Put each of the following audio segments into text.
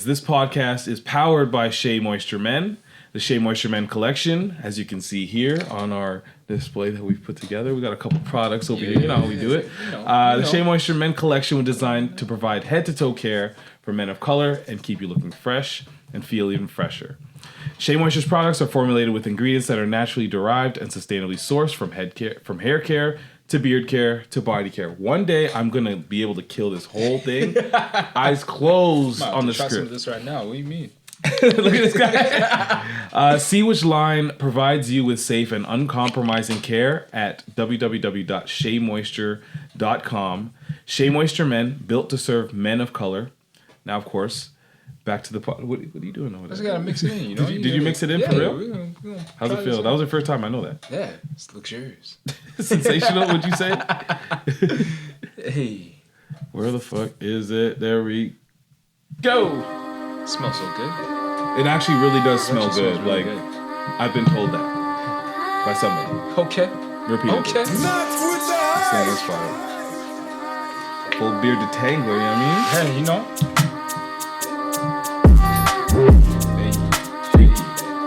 this podcast is powered by Shea Moisture Men. The Shea Moisture Men collection, as you can see here on our display that we've put together. We got a couple products over here. You know how we do it. The Shea Moisture Men collection was designed to provide head-to-toe care for men of color and keep you looking fresh and feel even fresher. Shea Moisture's products are formulated with ingredients that are naturally derived and sustainably sourced from hair care to beard care to body care. One day, I'm going to be able to kill this whole thing. Eyes closed on the script. Try some of this right now. What do you mean? Look at this guy. See which line provides you with safe and uncompromising care at www.sheamoisture.com. Shea Moisture Men, built to serve men of color. Now, of course, back to the pot. What are you doing over there? I just gotta mix it in. You know? Did you mix it in for real? We're gonna How's it feel? That was the first time I know that. Yeah, it's luxurious. Sensational, would you say? Hey, where the fuck is it? There we go. It smells so good. It actually really does smell good. Really like good. I've been told that by somebody. Okay. Repeat it. Okay. This thing is fire. Full bearded tangler, you know what I mean? Hey, you know.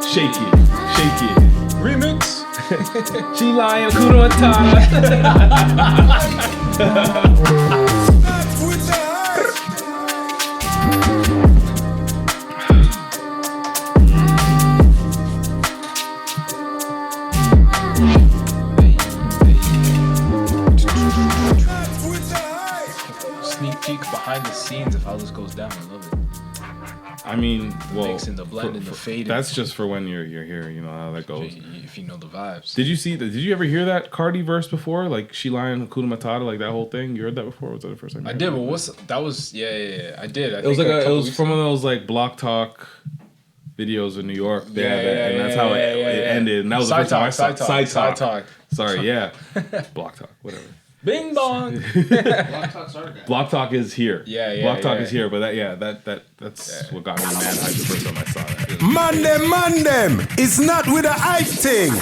Shake it. Shake it. Remix. She lying, Kudo Matata. Sneak peek behind the scenes of how this goes down. I love it. I mean, well, mixing the blend and the fading. That's just for when you're here. You know how that goes. If you know the vibes. Did you see that? Did you ever hear that Cardi verse before? Like She Lion, Hakuna Matata, like that whole thing. You heard that before? Was that the first time? I did, but that was yeah. I did. It was from one of those like Block Talk videos in New York. And that's how it ended. And that was the first time I saw Side Talk. Sorry, yeah. Block Talk, whatever. Bing bong. Block Talk is here. Block Talk is here, but that's what got me mad hyped the first time I saw that. Man them. It's not with a hype thing.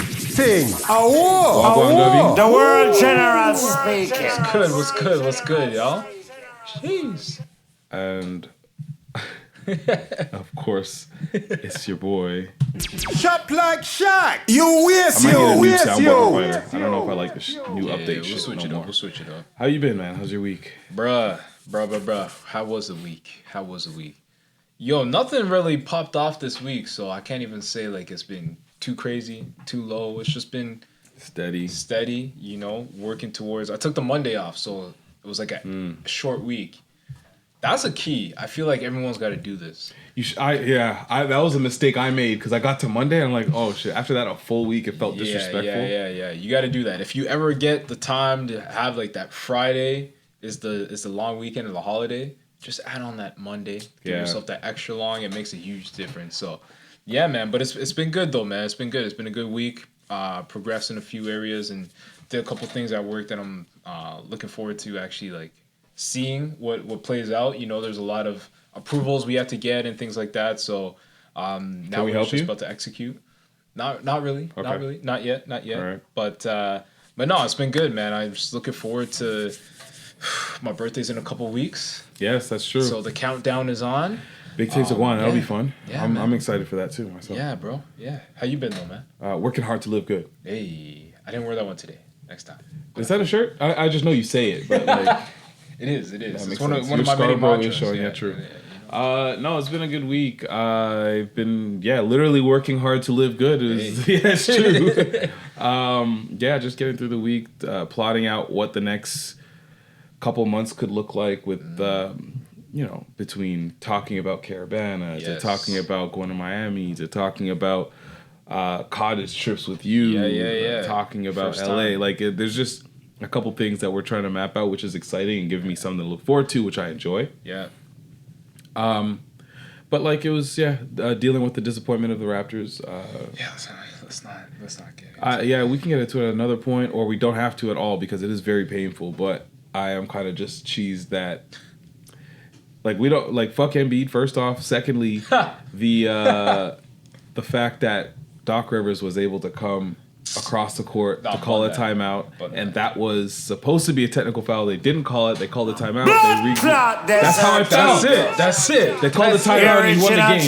A war. The world general speaking. What's good, y'all? Jeez. And of course, it's your boy. Shop like Shaq. You waste I you. don't know if I like the new update shit. We'll switch it up. How you been, man? How's your week? Bruh. How was the week? Yo, nothing really popped off this week, so I can't even say like it's been too crazy, too low. It's just been steady, you know, working towards. I took the Monday off, so it was like a short week. That's a key. I feel like everyone's got to do this. That was a mistake I made because I got to Monday and I'm like, oh shit. After that, a full week, it felt disrespectful. Yeah. You got to do that. If you ever get the time to have like that Friday is the long weekend of the holiday, just add on that Monday. Give yourself that extra long. It makes a huge difference. So, yeah, man. But it's been good though, man. It's been good. It's been a good week. Progressed in a few areas and did a couple things at work that I'm looking forward to actually like seeing what plays out. You know, there's a lot of approvals we have to get and things like that. So now we're just about to execute. Not really. Okay. Not really. Not yet. All right. But no, it's been good, man. I'm just looking forward to my birthday's in a couple weeks. Yes, that's true. So the countdown is on. Big Taste of Wine. That'll be fun. Yeah, I'm excited for that too myself. Yeah, bro. Yeah. How you been though, man? Working hard to live good. Hey, I didn't wear that one today. Next time. Is that a shirt? I just know you say it, but like it is. It's one of my many mantras. Showing, true. No, it's been a good week. I've been literally working hard to live good. It's true. Just getting through the week, plotting out what the next couple months could look like with between talking about Caravana to talking about going to Miami to talking about cottage trips with you, talking about first LA. Like there's just a couple things that we're trying to map out, which is exciting and giving me something to look forward to, which I enjoy. Yeah. But like it was, dealing with the disappointment of the Raptors. Let's not get into it. We can get into it at another point, or we don't have to at all because it is very painful. But I am kind of just cheesed that, like, we don't like fuck Embiid. First off, secondly, the fact that Doc Rivers was able to come across the court to call a timeout, and that was supposed to be a technical foul. They didn't call it. They called a timeout. That's how I felt. That's it. They called the timeout and he won the game.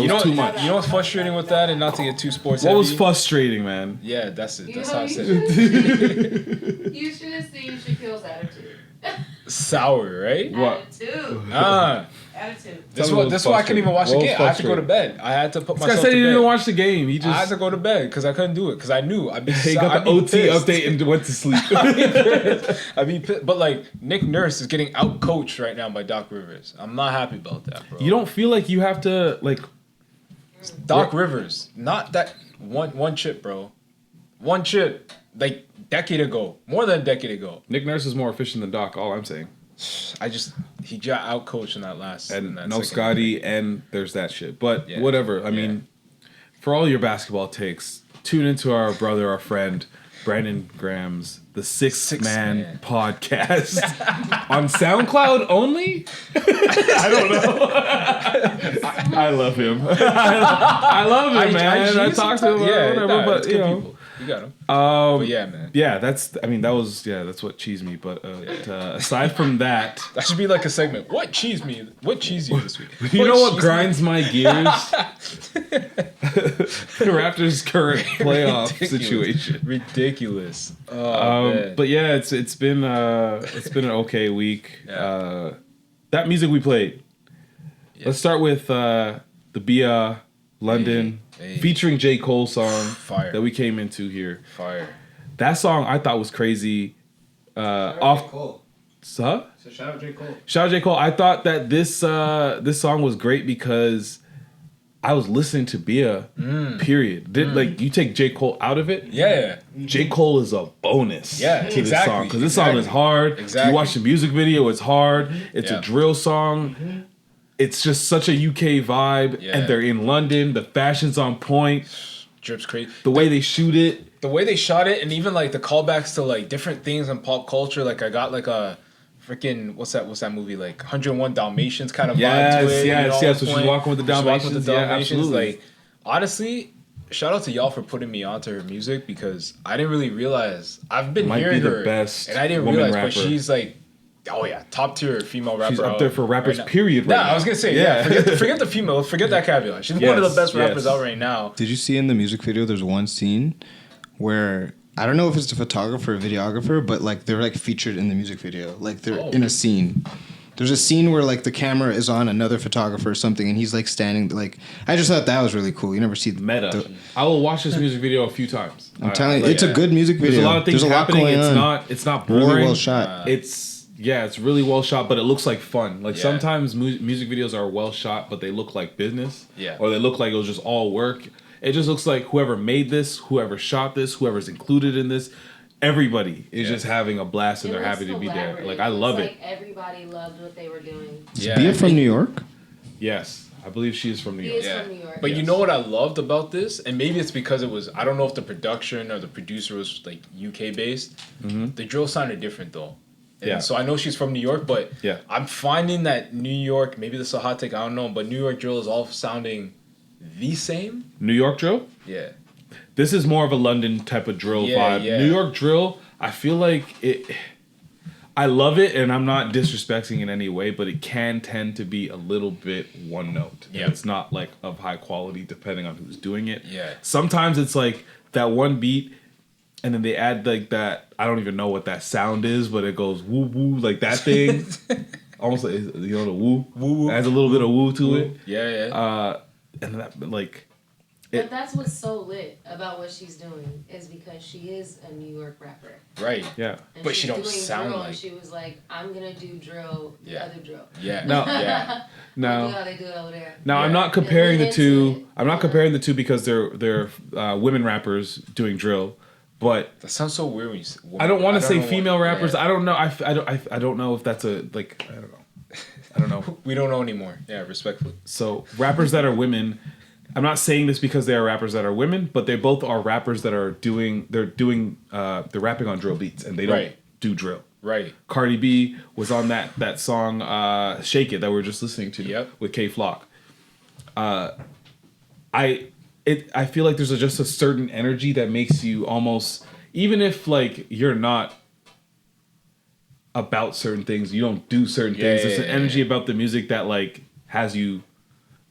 It was too much. You know what's frustrating with that, and not to get too sports What heavy? was frustrating, man? Yeah, that's it. That's how I said it. You should have seen Shaquille's attitude. Sour, right? What? Attitude. That's why I couldn't even watch the game. I had to go to bed. I had to put myself to bed. This guy said he didn't watch the game. He just... I had to go to bed because I couldn't do it because I knew I'd be. He got the OT update and went to sleep. I'd be pissed. But like Nick Nurse is getting out coached right now by Doc Rivers. I'm not happy about that, bro. You don't feel like you have to like Doc Rivers, not that one chip, bro. One chip, like decade ago, more than a decade ago. Nick Nurse is more efficient than Doc. All I'm saying. He got out coached in that last. And no Scotty, and there's that shit. But whatever. I mean, for all your basketball takes, tune into our brother, our friend, Brandon Graham's The Sixth Man podcast on SoundCloud only. I don't know. I love him. I love him, man. I talk to him, whatever. But you know. People. You got him. But yeah, man. Yeah, that's what cheesed me. But aside from that, that should be like a segment. What cheesed me? What cheesed you this week? You know what grinds my gears? The Raptors' current playoff situation. Ridiculous. Man. But yeah, it's been an okay week. Yeah. That music we played. Yeah. Let's start with the Bia London. Featuring J. Cole song that we came into here. Fire. That song I thought was crazy. Off. Cole. So shout out J. Cole. Shout out J. Cole. I thought that this song was great because I was listening to Bia. Period. Like you take J. Cole out of it. Yeah. J. Cole is a bonus. Yeah. To this song because this song is hard. Exactly. You watch the music video. It's hard. It's a drill song. It's just such a UK vibe, and they're in London. The fashion's on point. Drips crazy. The way they shoot it. The way they shot it, and even like the callbacks to like different things in pop culture. Like I got like a freaking what's that movie? Like 101 Dalmatians kind of vibe to it. Yes. So she's walking with the Dalmatians. Yeah, absolutely. Like honestly, shout out to y'all for putting me onto her music because I didn't really realize I've been hearing her, best and I didn't realize, but she's like. Oh yeah, top tier female rapper. She's up there for rappers, right period. Right I was gonna say, forget the female, forget that caveat. She's one of the best rappers out right now. Did you see in the music video? There's one scene where I don't know if it's a photographer or videographer, but like they're like featured in the music video. Like they're in a scene. There's a scene where like the camera is on another photographer or something, and he's like standing. Like I just thought that was really cool. You never see meta. I will watch this music video a few times. I'm telling you, it's a good music video. There's a lot of things happening. It's not boring. Really well shot. It's really well shot, but it looks like fun. Like sometimes music videos are well shot, but they look like business. Yeah. Or they look like it was just all work. It just looks like whoever made this, whoever shot this, whoever's included in this, everybody is just having a blast and they're happy to be there. Like I love it. Everybody loved what they were doing. Is Bia from New York? Yes. I believe she is from New York. She is from New York. But you know what I loved about this? And maybe it's because it was, I don't know if the production or the producer was like UK based. The drill sounded different though. And so I know she's from New York, but I'm finding that New York, maybe this is a hot take, I don't know, but New York drill is all sounding the same. New York drill? Yeah. This is more of a London type of drill vibe. Yeah. New York drill, I feel like it... I love it, and I'm not disrespecting in any way, but it can tend to be a little bit one note. Yeah. It's not like of high quality depending on who's doing it. Yeah. Sometimes it's like that one beat, and then they add like that, I don't even know what that sound is, but it goes woo woo, like that thing. Almost like, you know, the woo. Woo. Adds a little bit of woo to it. Yeah. And that, like... But that's what's so lit about what she's doing is because she is a New York rapper. Right. Yeah. And but she don't sound drill, like... And she was like, I'm going to do drill, the other drill. Yeah. No. Yeah. No. You know how they do it over there. Now I'm not comparing the two. I'm not comparing the two because they're women rappers doing drill, but that sounds so weird when you say women. I don't want to say female rappers. I don't know. I don't know if that's a like. I don't know. I don't know. We don't know anymore. Yeah, respectfully. So rappers that are women. I'm not saying this because they are rappers that are women, but they both are rappers that are they're rapping on drill beats and they don't do drill. Right. Cardi B was on that song Shake It that we were just listening to with K Flock. I I feel like there's just a certain energy that makes you almost, even if like you're not about certain things, you don't do certain things. There's an energy about the music that like has you,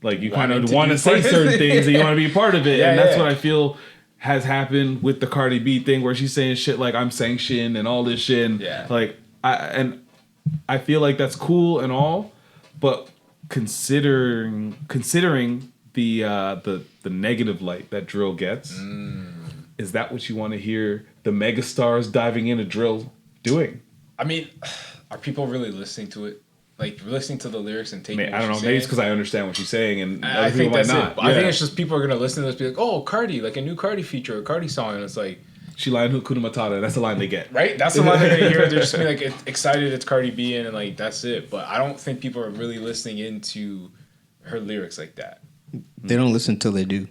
like you kind of want to say certain things and you want to be a part of it. And that's what I feel has happened with the Cardi B thing, where she's saying shit like I'm sanctioned and all this shit. And like I feel like that's cool and all, but considering the negative light that drill gets, is that what you want to hear the megastars diving into drill doing? I mean, are people really listening to it? Like listening to the lyrics and taking? I don't know. Maybe it's because I understand what she's saying, and I think that's it. I think it's just people are gonna listen to this, be like, "Oh, Cardi, like a new Cardi feature, a Cardi song," and it's like, "She lying Hakuna Matata." That's the line they get, right? That's the line they're gonna hear. They're just gonna be like excited it's Cardi B, and like that's it. But I don't think people are really listening into her lyrics like that. They don't listen till they do.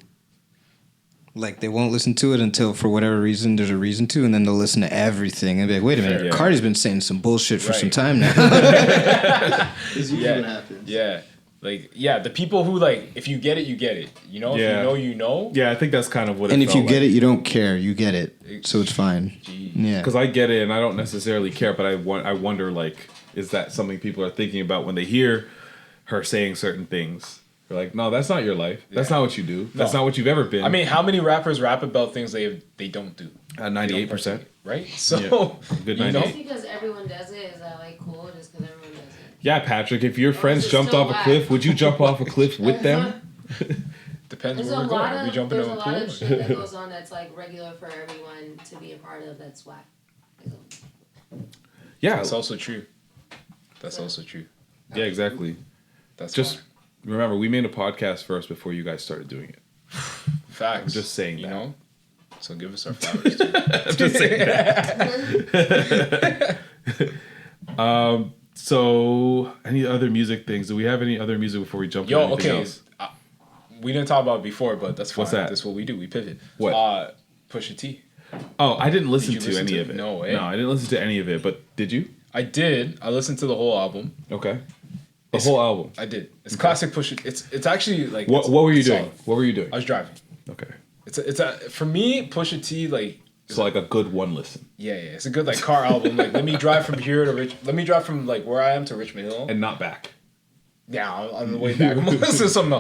Like, they won't listen to it until, for whatever reason, there's a reason to, and then they'll listen to everything and be like, wait a minute, Cardi's been saying some bullshit for some time now. This is usually what happens. Yeah. Like, the people who, like, if you get it, you get it. You know? If you know, you know. Yeah, I think that's kind of what it and felt if you like. get it, you don't care. You get it. So it's fine. Yeah. Because I get it, and I don't necessarily care, but I wonder, like, is that something people are thinking about when they hear her saying certain things? They're like, no, that's not your life. That's not what you do. That's not what you've ever been. I mean, how many rappers rap about things they don't do? 98%. Right? So, good 98%. Just because everyone does it, is that like cool? Just because everyone does it? Yeah, Patrick, if your friends jumped off a cliff, would you jump off a cliff with them? Depends where we're going. Are we jumping in a pool? There's a lot of shit that goes on that's like regular for everyone to be a part of that's whack. Yeah. That's also true. Yeah, exactly. That's just remember, we made a podcast first before you guys started doing it. Facts. I'm just saying that. You know? So give us our flowers too. I'm just saying that. So any other music things? Do we have any other music before we jump into anything else? We didn't talk about it before, but that's fine. What's that? That's what we do. We pivot. What? Pusha T. Oh, I didn't listen to any of it. No way. No, I didn't listen to any of it, but did you? I did. I listened to the whole album. Okay. Whole album. I did. It's classic Pusha. It's actually like. What were you doing? What were you doing? I was driving. Okay. It's a for me Pusha T like. So like a good one listen. Yeah. It's a good like car album. Like let me drive from here to Let me drive from like where I am to Richmond Hill. And not back. Yeah, on the way back. I'm gonna listen to something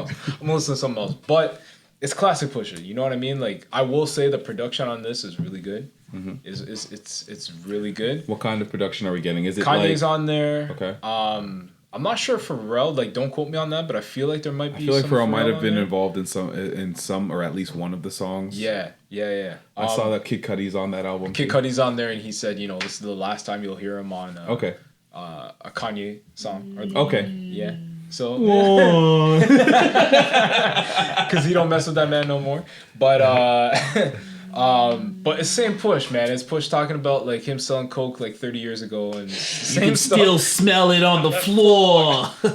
else. But it's classic Pusha. You know what I mean? Like I will say the production on this is really good. Mm-hmm. It's really good. What kind of production are we getting? Is it Kanye's like, on there? Okay. I'm not sure for Pharrell. Like, don't quote me on that, but I feel like there might be. I feel like Pharrell might have been involved in some or at least one of the songs. Yeah. I saw that Kid Cudi's on that album. Kid Cudi's on there, and he said, you know, this is the last time you'll hear him on. A Kanye song. Okay. Yeah. So. Because he don't mess with that man no more, but it's the same Push, man. It's Push talking about like him selling coke like 30 years ago, and same you can stuff. Still smell it on the floor. Still.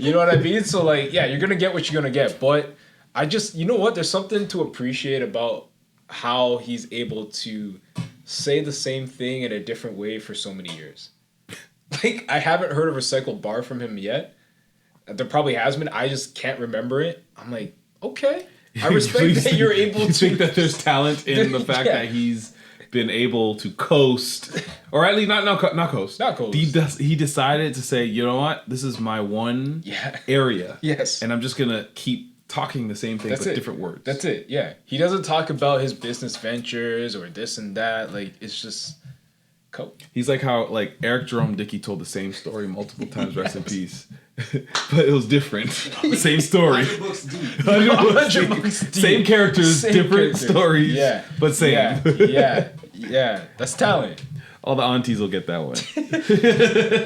You know what I mean? So like, yeah, you're gonna get what you're gonna get. But I just, you know what? There's something to appreciate about how he's able to say the same thing in a different way for so many years. Like, I haven't heard a recycled bar from him yet. There probably has been. I just can't remember it. I'm like, okay. I respect that you're able to. You think that there's talent in the fact that he's been able to coast, or at least not coast. Not coast. He decided to say, you know what, this is my one area. Yes. And I'm just gonna keep talking the same things with different words. That's it. Yeah. He doesn't talk about his business ventures or this and that. Like, it's just coke. He's like how like Eric Jerome Dickey told the same story multiple times. Rest in peace. But it was different. Same story. 100 books deep. Same characters, different stories. Yeah. But same. Yeah. That's talent. All the aunties will get that one.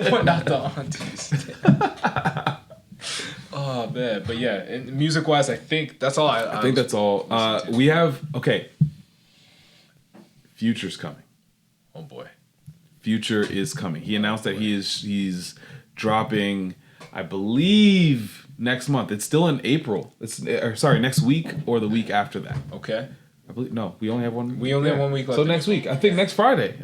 But not the aunties. Oh man, but yeah, and music wise, I think that's all. I think that's all. We have Future's coming. Oh boy, Future is coming. He announced that he's dropping, I believe, next month. It's still in April. Next week or the week after that. Okay. I believe we only have one. We only have 1 week left. So next week, I think next Friday.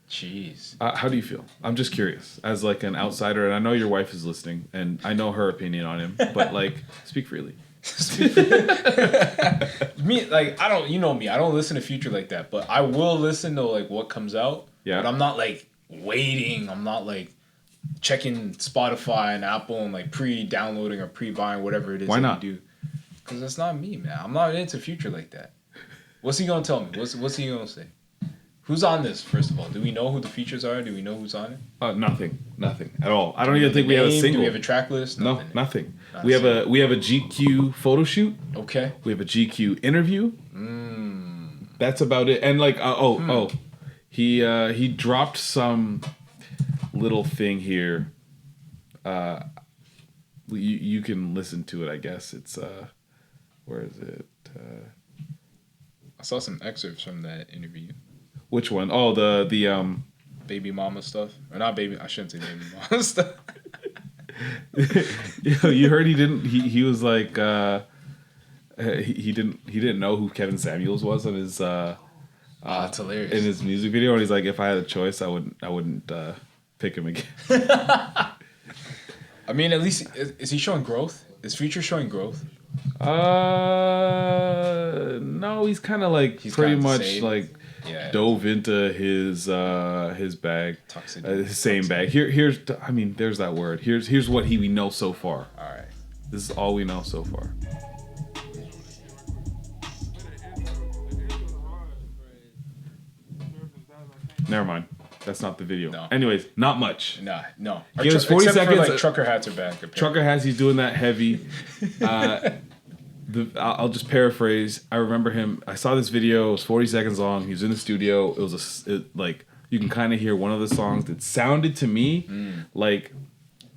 Jeez. How do you feel? I'm just curious, as like an outsider, and I know your wife is listening, and I know her opinion on him. But like, speak freely. Me, like, I don't. You know me. I don't listen to Future like that. But I will listen to like what comes out. Yeah. But I'm not like waiting. I'm not like checking Spotify and Apple and like pre-downloading or pre-buying whatever it is. Why not? You do. Because that's not me, man. I'm not into Future like that. What's he gonna tell me? What's he gonna say? Who's on this, first of all? Do we know who the features are? Do we know who's on it? Nothing at all. I don't even think we have a single. Do we have a track list? No, nothing. We have a GQ photo shoot. Okay. We have a GQ interview. That's about it. And like, he dropped some little thing here. You can listen to it, I guess. It's where is it? I saw some excerpts from that interview. Which one? Oh, the baby mama stuff, or not baby? I shouldn't say baby mama stuff. You heard he didn't. He was like he didn't know who Kevin Samuels was on his. That's hilarious. In his music video, and he's like, if I had a choice, I wouldn't pick him again. I mean, at least is he showing growth? Is Future showing growth? No, he's kind of like pretty much like dove into his bag, his same bag. Here's there's that word. Here's what we know so far. All right, this is all we know so far. Never mind. That's not the video. No. Anyways, not much. No. Give us 40 seconds. For, like, trucker hats are back. Apparently. Trucker hats, he's doing that heavy. I'll just paraphrase. I remember him. I saw this video. It was 40 seconds long. He was in the studio. It was like you can kind of hear one of the songs that sounded to me like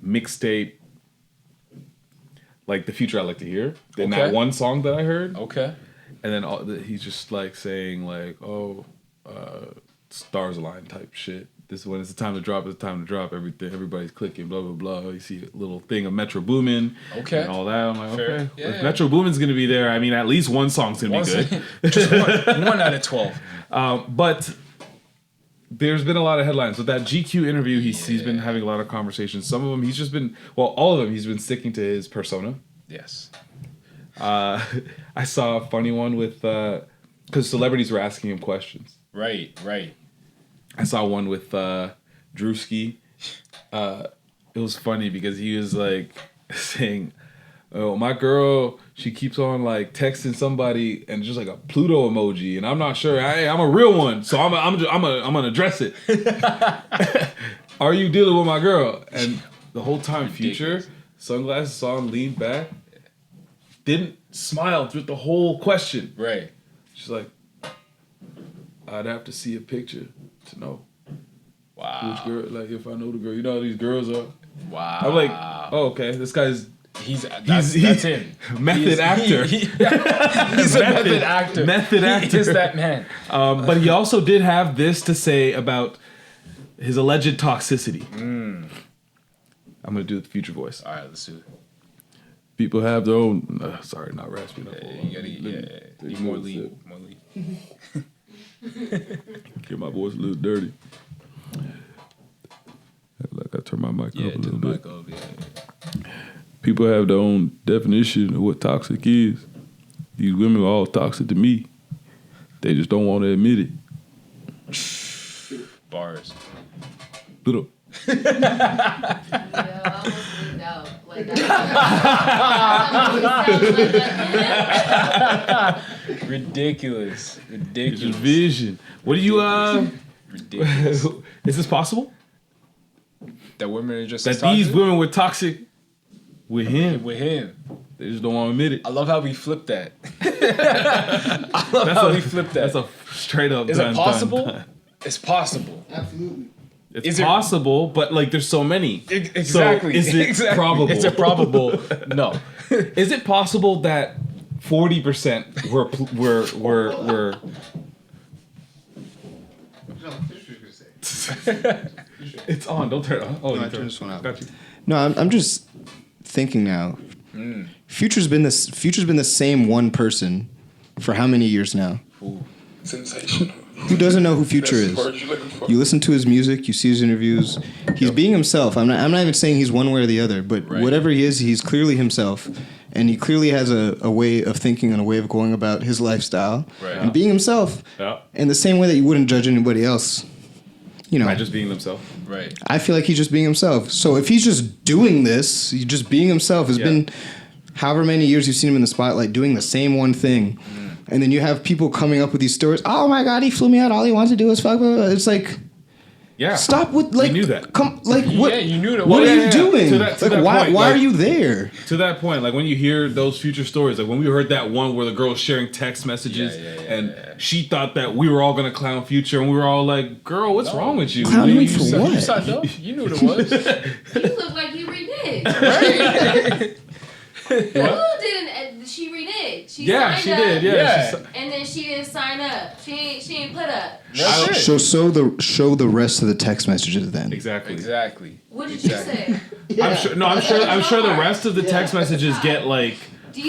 mixtape, like the Future I like to hear. In that one song that I heard. Okay. And then he's just like saying like, stars align type shit. This is when it's the time to drop. It's the time to drop. Everybody's clicking. Blah blah blah. You see a little thing of Metro Boomin. Okay. And all that. I'm like, fair. okay. Yeah. If Metro Boomin's gonna be there, I mean, at least one song's gonna be good. Just one out of 12. But there's been a lot of headlines with that GQ interview. He's been having a lot of conversations. Some of them all of them he's been sticking to his persona. Yes. I saw a funny one with because celebrities were asking him questions. Right. I saw one with Drewski. It was funny because he was like saying, "Oh, my girl, she keeps on like texting somebody and just like a Pluto emoji, and I'm not sure. I'm a real one, so I'm gonna address it. Are you dealing with my girl?" And the whole time, Future, sunglasses on, leaned back, didn't smile through the whole question. Right. She's like, "I'd have to see a picture to know." Wow. Which girl? Like, if I know the girl, you know how these girls are. Wow. I'm like, oh, okay. This guy's that's him. Method actor. He's a method actor. Method actor. He is that man. But he also did have this to say about his alleged toxicity. I'm gonna do the Future voice. All right, let's do it. People have their own. Sorry, not raspy enough. You gotta need more lead. Get my voice a little dirty. Like I turn my mic up a little bit. People have their own definition of what toxic is. These women are all toxic to me. They just don't want to admit it. Bars. Little. I almost leaned out. Like Ridiculous. It's just vision. What do you Ridiculous. Is this possible? That women are just that these women were toxic with him. They just don't want to admit it. I love how we flipped that. We flipped that. That's a straight up. Is it possible? It's possible. Absolutely. It's possible, but like there's so many. Exactly. So is it probable? Is it probable? No. Is it possible that 40% were It's on. Don't turn it on. Oh, no, I turned this one out. Got you. No, I'm just thinking now. Future's been the same one person for how many years now? Sensational. Who doesn't know who Future is? You listen to his music, you see his interviews. He's being himself. I'm not even saying he's one way or the other, but whatever he is, he's clearly himself. And he clearly has a way of thinking and a way of going about his lifestyle and being himself in the same way that you wouldn't judge anybody else. By just being themselves. Right. I feel like he's just being himself. So if he's just doing this, he's just being himself. It's been however many years you've seen him in the spotlight doing the same one thing. And then you have people coming up with these stories. Oh my God, he flew me out. All he wants to do is fuck. It's like, stop with like. You knew that. Come like what? Yeah, you knew that. What are you doing? To that why? point, Why are you there? To that point, like when you hear those Future stories, like when we heard that one where the girl was sharing text messages and she thought that we were all gonna clown Future, and we were all like, "Girl, what's wrong with you? Clown me for what? You signed up. You knew what it was. You look like you reneged. Right. Who didn't? She reneged. She did. Yeah. And then she didn't sign up. She ain't put up. Show the rest of the text messages then. Exactly. What did you say? I'm sure the rest of the text messages get like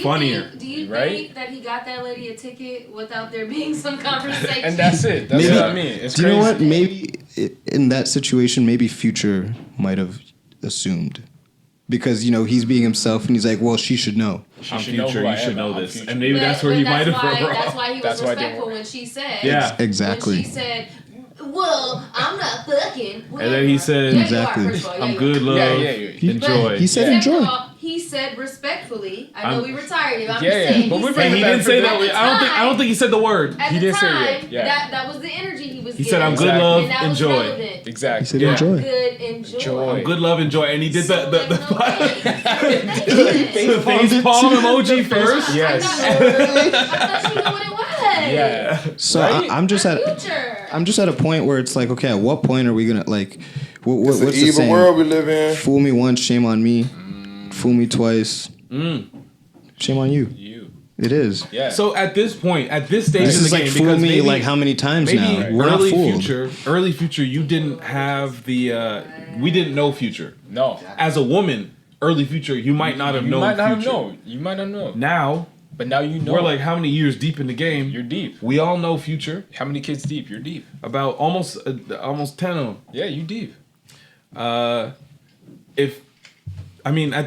funnier. Do you think that he got that lady a ticket without there being some conversation? And that's it. That's what I mean. It's Do you know what? Maybe in that situation, maybe Future might have assumed. Because, he's being himself and he's like, well, she should know. I'm Future, you should know this. And maybe that's where he might have... That's why he was respectful when she said... Yeah. Exactly. When she said, well, I'm not fucking... And then he said, I'm good, love, enjoy. He said enjoy. He said respectfully. I know we retired him. I'm just saying. But he didn't say that. I don't think he said the word. He didn't say it. That was the energy he was giving. He said, I'm good, love, enjoy. Exactly. He said enjoy. Good, enjoy. I'm good, love, enjoy. And he did the face palm emoji first. Yes. I thought you knew what it was. Yeah. So I'm just at a point where it's like, okay, at what point are we gonna like? What's the evil saying? world we live in. Fool me once, shame on me. Fool me twice. Shame on you. It is. Yeah. So at this point, at this stage this in the is game, like fool me like how many times now? We're not fooled. Early Future, you didn't have the. We didn't know Future. No. As a woman, early Future, you might not have known. You might not know. Now. But now you know. We're like how many years deep in the game? You're deep. We all know Future. How many kids deep? You're deep. About almost 10 of them. Yeah, you deep. At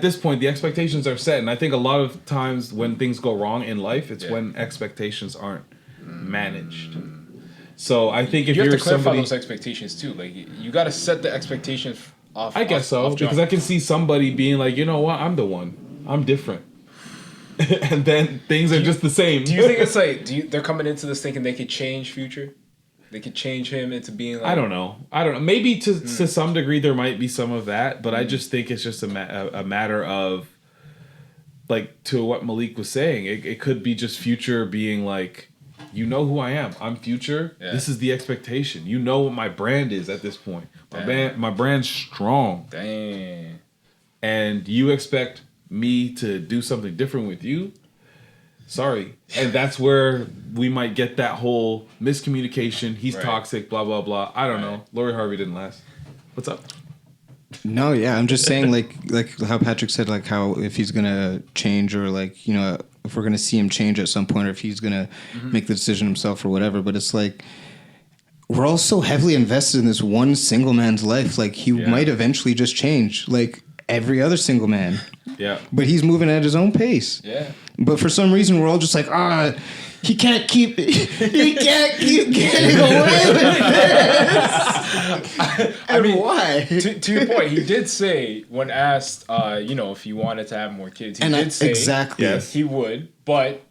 this point, the expectations are set, and I think a lot of times when things go wrong in life, it's when expectations aren't managed. So I think if you have you're to clarify somebody, those expectations too. Like you got to set the expectations off. I guess so, because I can see somebody being like, you know what, I'm the one, I'm different, and then things are just the same. Do you think it's like they're coming into this thinking they could change Future? They could change him into being like... I don't know. Maybe to some degree there might be some of that, but I just think it's just a matter of, like, to what Malik was saying, it could be just Future being like, you know who I am. I'm Future. Yeah. This is the expectation. You know what my brand is at this point. My brand's strong. Dang. And you expect me to do something different with you? Sorry. And that's where we might get that whole miscommunication. He's toxic, blah, blah, blah. I don't know. Lori Harvey didn't last. What's up? No, yeah. I'm just saying, like how Patrick said, like how if he's going to change or like, if we're going to see him change at some point or if he's going to make the decision himself or whatever. But it's like, we're all so heavily invested in this one single man's life. Like he might eventually just change like every other single man. Yeah. But he's moving at his own pace. Yeah. But for some reason, we're all just like, he can't keep getting away with this. Why? To your point, he did say when asked, if he wanted to have more kids, he did say exactly he would, but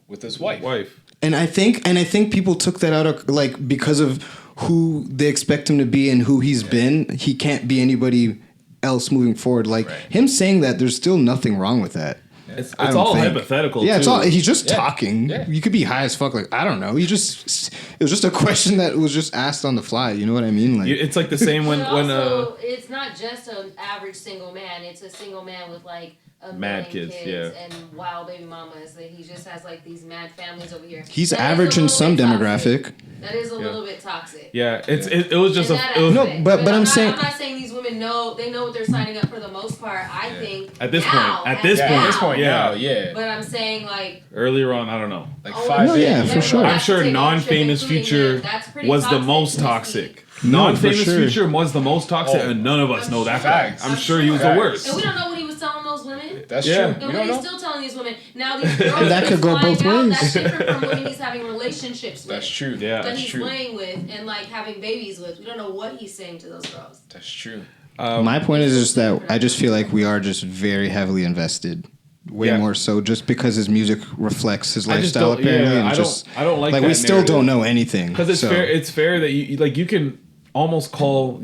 with his wife. And I think people took that out of like because of who they expect him to be and who he's been. He can't be anybody else moving forward. Like him saying that, there's still nothing wrong with that. It's all hypothetical. Yeah, too. He's just talking. Yeah. You could be high as fuck. Like I don't know. It was just a question that was just asked on the fly. You know what I mean? Like it's like the same when it's not just an average single man. It's a single man with like a mad kids, and wild baby mamas. That he just has like these mad families over here. He's average in some demographic. That is a little bit toxic. Yeah, it was just but I'm saying I'm not saying these women even know. They know what they're signing up for the most part. I think at this now, point. At this point, yeah. But I'm saying like earlier on, I don't know. Like oh, 5 No, days. yeah, for sure. I'm sure non-famous Future was the most toxic. Non-famous for sure. Future was the most toxic, and none of us know that Facts. guy. I'm sure he was the worst. And we don't know what he was telling those women. That's Yeah. true. And We what don't he's know. still telling these women. Now these girls That could go both out, ways. that's different from women he's having relationships with. That's true. Yeah. That That's he's true. playing with and like having babies with. We don't know what he's saying to those girls. That's true. My point is just that I just feel like we are just very heavily invested. Way Yeah. more so just because his music reflects his I just lifestyle don't- apparently. yeah, and I just, don't like we that still narrative. don't know anything. Because it's so. fair. It's fair that you can almost call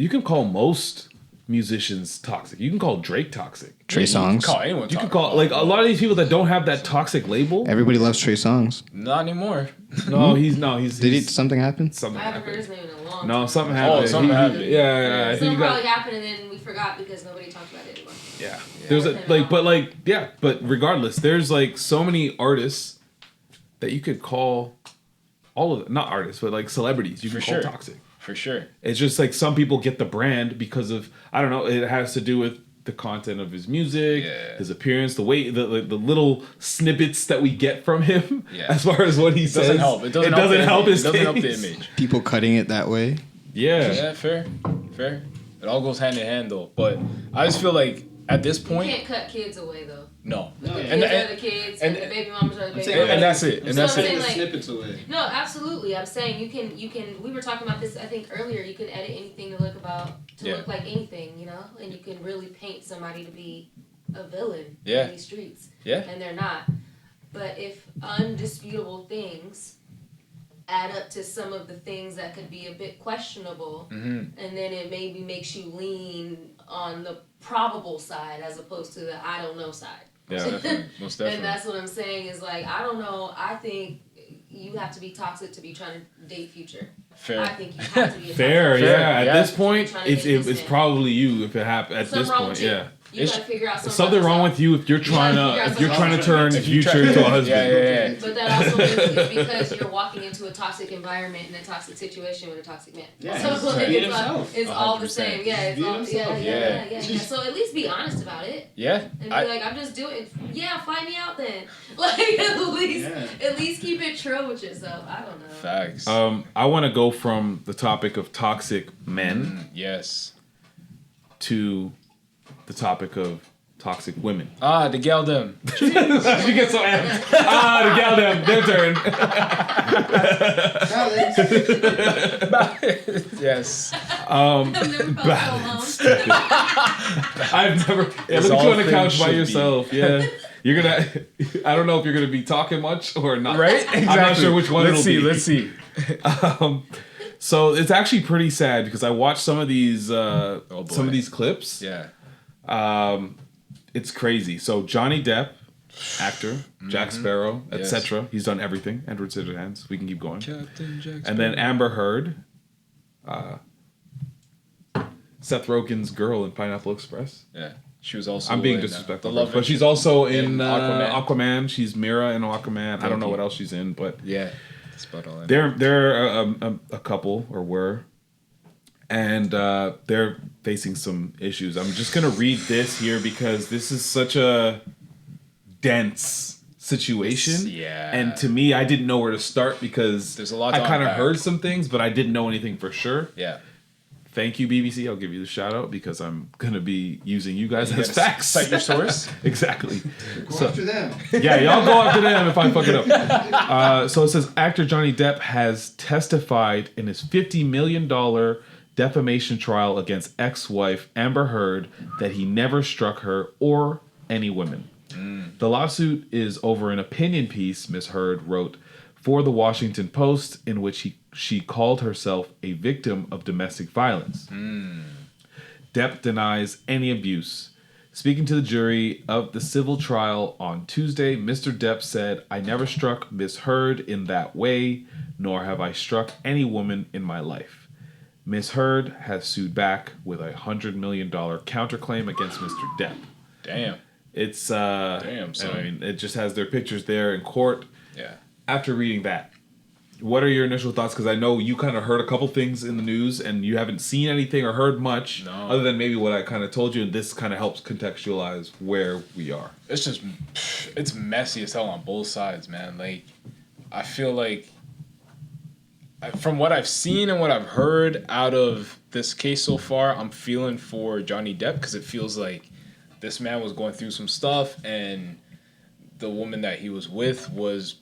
most musicians toxic. You can call Drake toxic. Trey Songz. Call anyone. You could toxic. call like a lot of these people that don't have that toxic label. Everybody loves Trey Songz. Not anymore. No, he's. Did something happen? Something I haven't heard happened. his name in a long No, time. something happened. something happened. Yeah. I think Something you got. probably happened and then we forgot because nobody talked about it anymore. Yeah. There's a but regardless, there's like so many artists that you could call all of them, not artists, but like celebrities you can For call sure. toxic. For sure. It's just like some people get the brand because of I don't know, it has to do with the content of his music, his appearance, the way the little snippets that we get from him as far as what he says. Doesn't help. It doesn't help his It doesn't help the case. image. People cutting it that way. Yeah. Fair. It all goes hand in hand though. But I just feel like at this You point, can't cut kids away though. no. The kids And- are the kids and the baby mamas are the baby And mamas. that's it. And that's So I'm it. saying, like, snippets away. No, absolutely. I'm saying you can. We were talking about this I think earlier. You can edit anything to look like anything, you know, and you can really paint somebody to be a villain in these streets. Yeah. And they're not. But if undisputable things add up to some of the things that could be a bit questionable, and then it maybe makes you lean on the probable side as opposed to the I don't know side. Yeah, definitely. Most definitely. And that's what I'm saying is like, I don't know. I think you have to be toxic to be trying to date Future. Fair. I think you have to be a Fair, toxic. yeah. At Yeah. this point, Trying to it's make this it's in. probably you if it happened at Something this wrong point. with you. Yeah. You It's- gotta figure out There's something something wrong with you if you're trying to turn If you Future try- into a husband. Yeah. But that also means it's because you're walking into a toxic environment and a toxic situation with a toxic man. Yeah, so he's it's, being himself. it's all the 100%. same. Yeah, it's Being all, himself. yeah. So at least be honest about it. Yeah. And be like, I'm just doing it. Yeah, find me out then. Like, at least keep it true with yourself. I don't know. Facts. I want to go from the topic of toxic men Yes. to the topic of toxic women. The gal them. You get so amped. The gal them, their turn. Yes. I've never felt so alone. I've never. Yeah, As look at you all on the couch things by should be. yourself. Yeah, you're gonna. I don't know if you're gonna be talking much or not. Right? Exactly. I'm not sure which one Let's see. it'll be. Let's see. So it's actually pretty sad because I watched some of these some boy. of these clips. Yeah. It's crazy. So Johnny Depp, actor, Jack Sparrow, Yes. etc. He's done everything. Edward Scissorhands. We can keep going. Captain Jack. And then Amber Heard, Seth Rogen's girl in Pineapple Express. Yeah. She was also. I'm being in, disrespectful, The Love but she's Interest also in Aquaman. Aquaman. She's Mira in Aquaman. I don't know you. what else she's in, but Yeah. That's about all I know. they're a couple or were, and they're facing some issues. I'm just gonna read this here because this is such a dense situation. Yeah. And to me, I didn't know where to start because There's a lot to I kind of unpack. heard some things, but I didn't know anything for sure. Yeah. Thank you, BBC. I'll give you the shout out because I'm gonna be using you guys as gotta facts. Cite your source. Exactly. Go after them. Yeah, y'all go after them if I fuck it up. So it says actor Johnny Depp has testified in his $50 million defamation trial against ex-wife Amber Heard that he never struck her or any women. The lawsuit is over an opinion piece Ms. Heard wrote for the Washington Post in which she called herself a victim of domestic violence. Depp denies any abuse. Speaking to the jury of the civil trial on Tuesday, Mr. Depp said, "I never struck Miss Heard in that way, nor have I struck any woman in my life." Miss Heard has sued back with a $100 million counterclaim against Mr. Depp. Damn. It's Damn, I son. mean, it just has their pictures there in court. Yeah. After reading that, what are your initial thoughts? Because I know you kind of heard a couple things in the news and you haven't seen anything or heard much other than maybe what I kind of told you. And this kind of helps contextualize where we are. It's messy as hell on both sides, man. Like, I feel like from what I've seen and what I've heard out of this case so far, I'm feeling for Johnny Depp because it feels like this man was going through some stuff and the woman that he was with was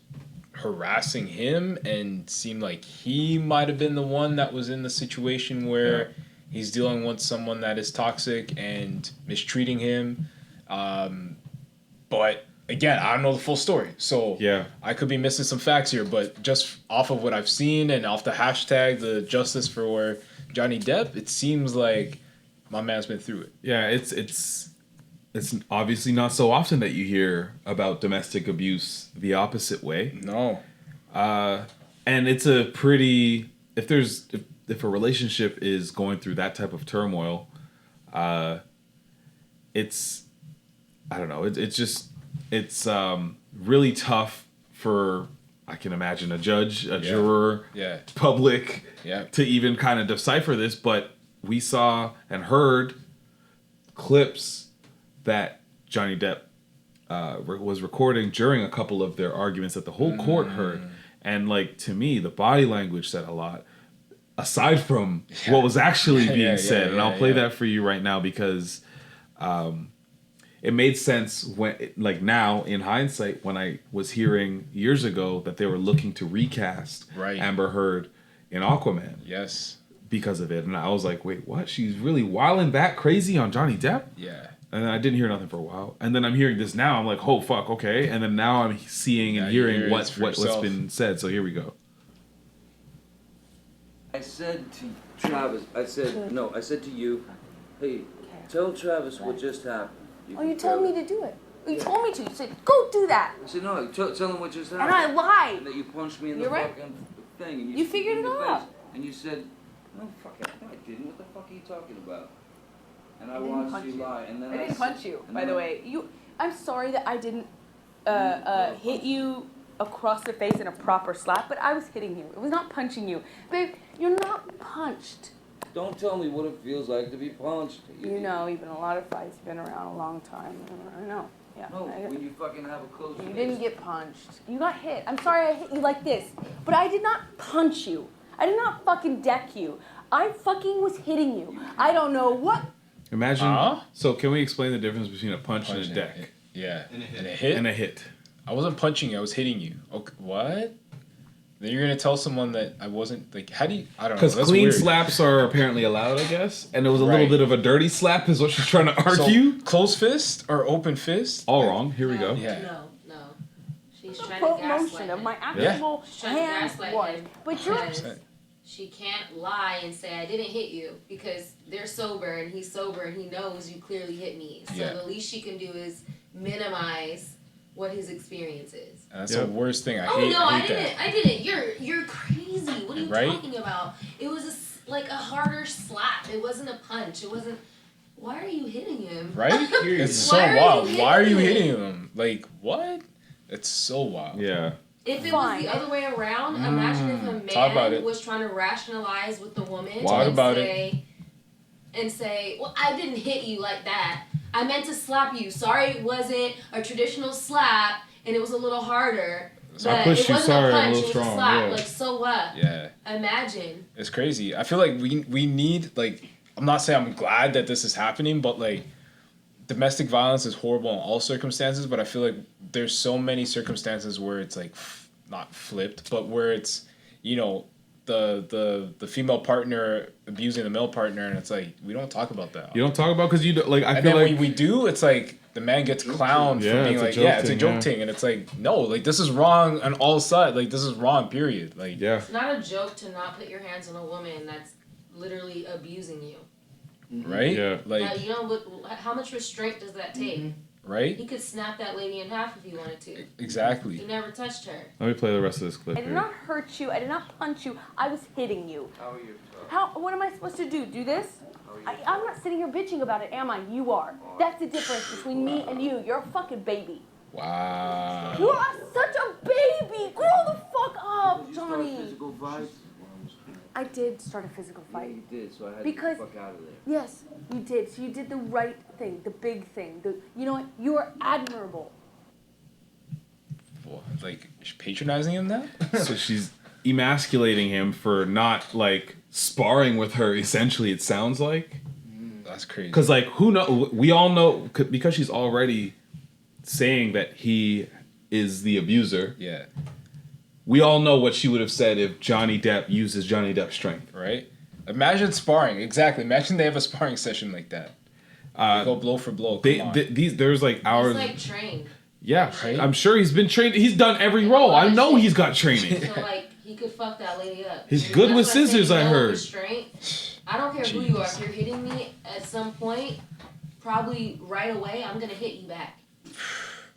harassing him and seemed like he might have been the one that was in the situation where he's dealing with someone that is toxic and mistreating him. But again, I don't know the full story, so I could be missing some facts here, but just off of what I've seen and off the hashtag, the justice for Johnny Depp, it seems like my man's been through it. Yeah, it's obviously not so often that you hear about domestic abuse the opposite way. No. And it's a pretty, if a relationship is going through that type of turmoil, it's, I don't know, it's really tough for, I can imagine, a judge, a juror, public, to even kind of decipher this. But we saw and heard clips that Johnny Depp was recording during a couple of their arguments that the whole court heard. And, like, to me, the body language said a lot, aside from what was actually being said. And I'll play that for you right now because it made sense when, like, now in hindsight, when I was hearing years ago that they were looking to recast Amber Heard in Aquaman. Yes. Because of it. And I was like, wait, what? She's really wilding that crazy on Johnny Depp? Yeah. And then I didn't hear nothing for a while. And then I'm hearing this now. I'm like, oh, fuck, okay. And then now I'm seeing and hearing what's been said. So here we go. I said to Travis, I said to you, hey, tell Travis what just happened. You told me to do it. You told me to. You said, go do that. I said, no, tell him what just happened. And I lied. And that you punched me in the fucking thing. And you figured it out. And you said, no, fuck it. No, I didn't. What the fuck are you talking about? And I watched you lie, and then I didn't punch you, by the way. I'm sorry that I didn't hit you across the face in a proper slap, but I was hitting you. It was not punching you. Babe, you're not punched. Don't tell me what it feels like to be punched. You know, you've been in a lot of fights, you've been around a long time. I know. Yeah. No, when you fucking have a close You didn't get punched. You got hit. I'm sorry I hit you like this, but I did not punch you. I did not fucking deck you. I fucking was hitting you. I don't know what. Imagine. So can we explain the difference between a punch and a deck? Yeah. And a hit? And a hit. I wasn't punching you. I was hitting you. Okay, what? Then you're going to tell someone that I wasn't, like, how do you, I don't know. Because clean slaps are apparently allowed, I guess. And it was a little bit of a dirty slap is what she's trying to argue. So, closed fist or open fist? All wrong. Here we go. Yeah. No. She's trying to gaslight him. Of my actual hand was. But you're... She can't lie and say, I didn't hit you, because they're sober and he's sober and he knows you clearly hit me. So the least she can do is minimize what his experience is. And that's the worst thing. I didn't. You're crazy. What are you talking about? It was like a harder slap. It wasn't a punch. It wasn't. Why are you hitting him? Right? It's so wild. Why are you hitting him? Like, what? It's so wild. Yeah. If it was the other way around, imagine if a man was trying to rationalize with the woman and say, well, I didn't hit you like that. I meant to slap you. Sorry it wasn't a traditional slap and it was a little harder. So I pushed you, sorry, a little strong. Slap. Yeah. Like, so what? Yeah. Imagine. It's crazy. I feel like we need, like, I'm not saying I'm glad that this is happening, but, like, domestic violence is horrible in all circumstances, but I feel like there's so many circumstances where it's like not flipped, but where it's, you know, the female partner abusing the male partner, and it's like we don't talk about that. You don't talk about because you don't, like. I and feel then like when we do, it's like the man gets clowned for being like, it's a joke thing, and it's like no, like this is wrong on all sides. Like this is wrong. Period. Like it's not a joke to not put your hands on a woman that's literally abusing you. Right? Yeah. Like you know, how much restraint does that take? Right? He could snap that lady in half if he wanted to. Exactly. He never touched her. Let me play the rest of this clip. I did not hurt you. I did not punch you. I was hitting you. How are you? What am I supposed to do? Do this? I'm not sitting here bitching about it, am I? You are. That's the difference between me and you. You're a fucking baby. Wow. You are such a baby. Grow the fuck up, John. Johnny. Physical fight? I did start a physical fight. Yeah, you did, so I had Because, to get the fuck out of there. Yes, you did. So you did the right thing, the big thing. You know what? You are admirable. Well, like, she's patronizing him now? So she's emasculating him for not, like, sparring with her, essentially, it sounds like. That's crazy. Because, like, who know? We all know, because she's already saying that he is the abuser. Yeah. We all know what she would have said if Johnny Depp uses Johnny Depp's strength. Right? Imagine sparring. Exactly. Imagine they have a sparring session like that. They go blow for blow. There's, like, hours... He's, like, trained. Yeah, right? I'm sure he's been trained. He's done every role. I know he's got training. So, like, he could fuck that lady up. He's good with scissors, I heard. Restraint. I don't care who you are. If you're hitting me at some point, probably right away, I'm going to hit you back.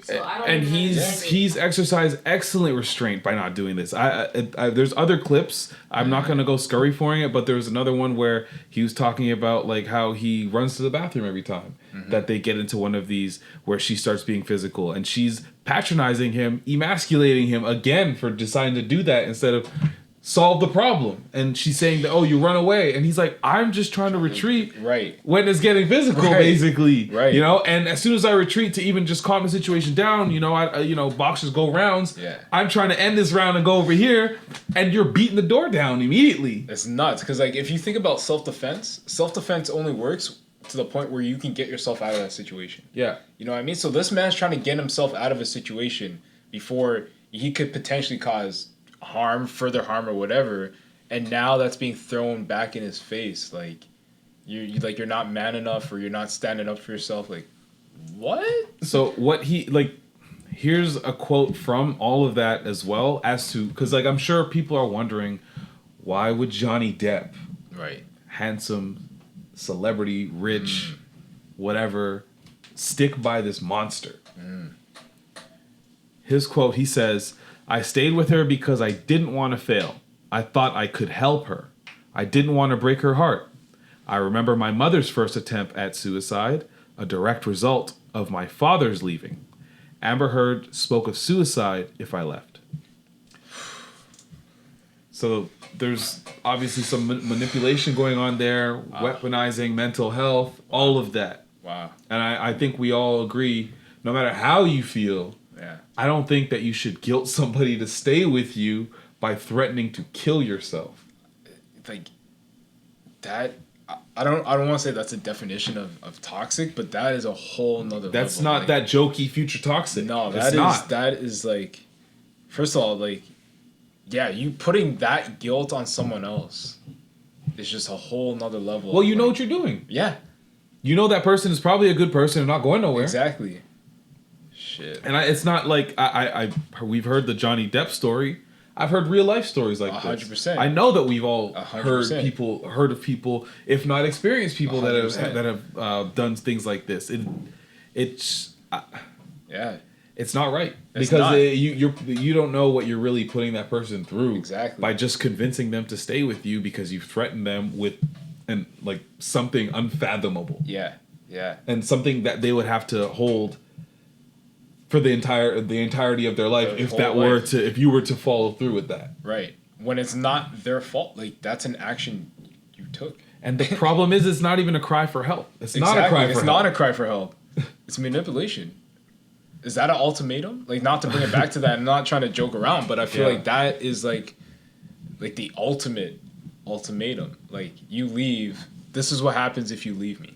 So I don't and even he's exercised excellent restraint by not doing this. There's other clips. I'm not gonna go scurry for it, but there was another one where he was talking about like how he runs to the bathroom every time that they get into one of these where she starts being physical, and she's patronizing him, emasculating him again for deciding to do that instead of solve the problem. And she's saying that, oh, you run away, and he's like, I'm just trying to retreat. Right. When it's getting physical, basically. Right. You know, and as soon as I retreat to even just calm the situation down, you know, boxers go rounds. Yeah. I'm trying to end this round and go over here, and you're beating the door down immediately. It's nuts, because like if you think about self-defense only works to the point where you can get yourself out of that situation. Yeah. You know what I mean? So this man's trying to get himself out of a situation before he could potentially cause further harm or whatever, and now that's being thrown back in his face. Like you're not man enough, or you're not standing up for yourself. Like, what? So what here's a quote from all of that as well, as to, because like I'm sure people are wondering, why would Johnny Depp, right, handsome, celebrity, rich, whatever, stick by this monster? His quote, he says, I stayed with her because I didn't want to fail. I thought I could help her. I didn't want to break her heart. I remember my mother's first attempt at suicide, a direct result of my father's leaving. Amber Heard spoke of suicide if I left. So there's obviously some manipulation going on there, weaponizing mental health, all of that. Wow. And I think we all agree, no matter how you feel, I don't think that you should guilt somebody to stay with you by threatening to kill yourself. Like that, I don't want to say that's a definition of toxic, but that is a whole nother level. That's not like, that jokey future toxic. No, that is like, first of all, like, yeah, you putting that guilt on someone else is just a whole nother level. Well, you know what you're doing. Yeah. You know that person is probably a good person and not going nowhere. Exactly. Shit. And it's not like we've heard the Johnny Depp story. I've heard real life stories like 100%. this. I know that we've all 100%. heard of people, if not experienced people 100%. that have done things like this. It's not right, because you don't know what you're really putting that person through by just convincing them to stay with you because you threatened them with something unfathomable. Yeah. And something that they would have to hold for the entirety of their life if you were to follow through with that. Right. When it's not their fault. Like, that's an action you took. And the problem is, it's not even a cry for help. It's not a cry for help. It's not a cry for help. It's manipulation. Is that an ultimatum? Like, not to bring it back to that, I'm not trying to joke around, but I feel like that is like the ultimate ultimatum. Like, you leave, this is what happens if you leave me.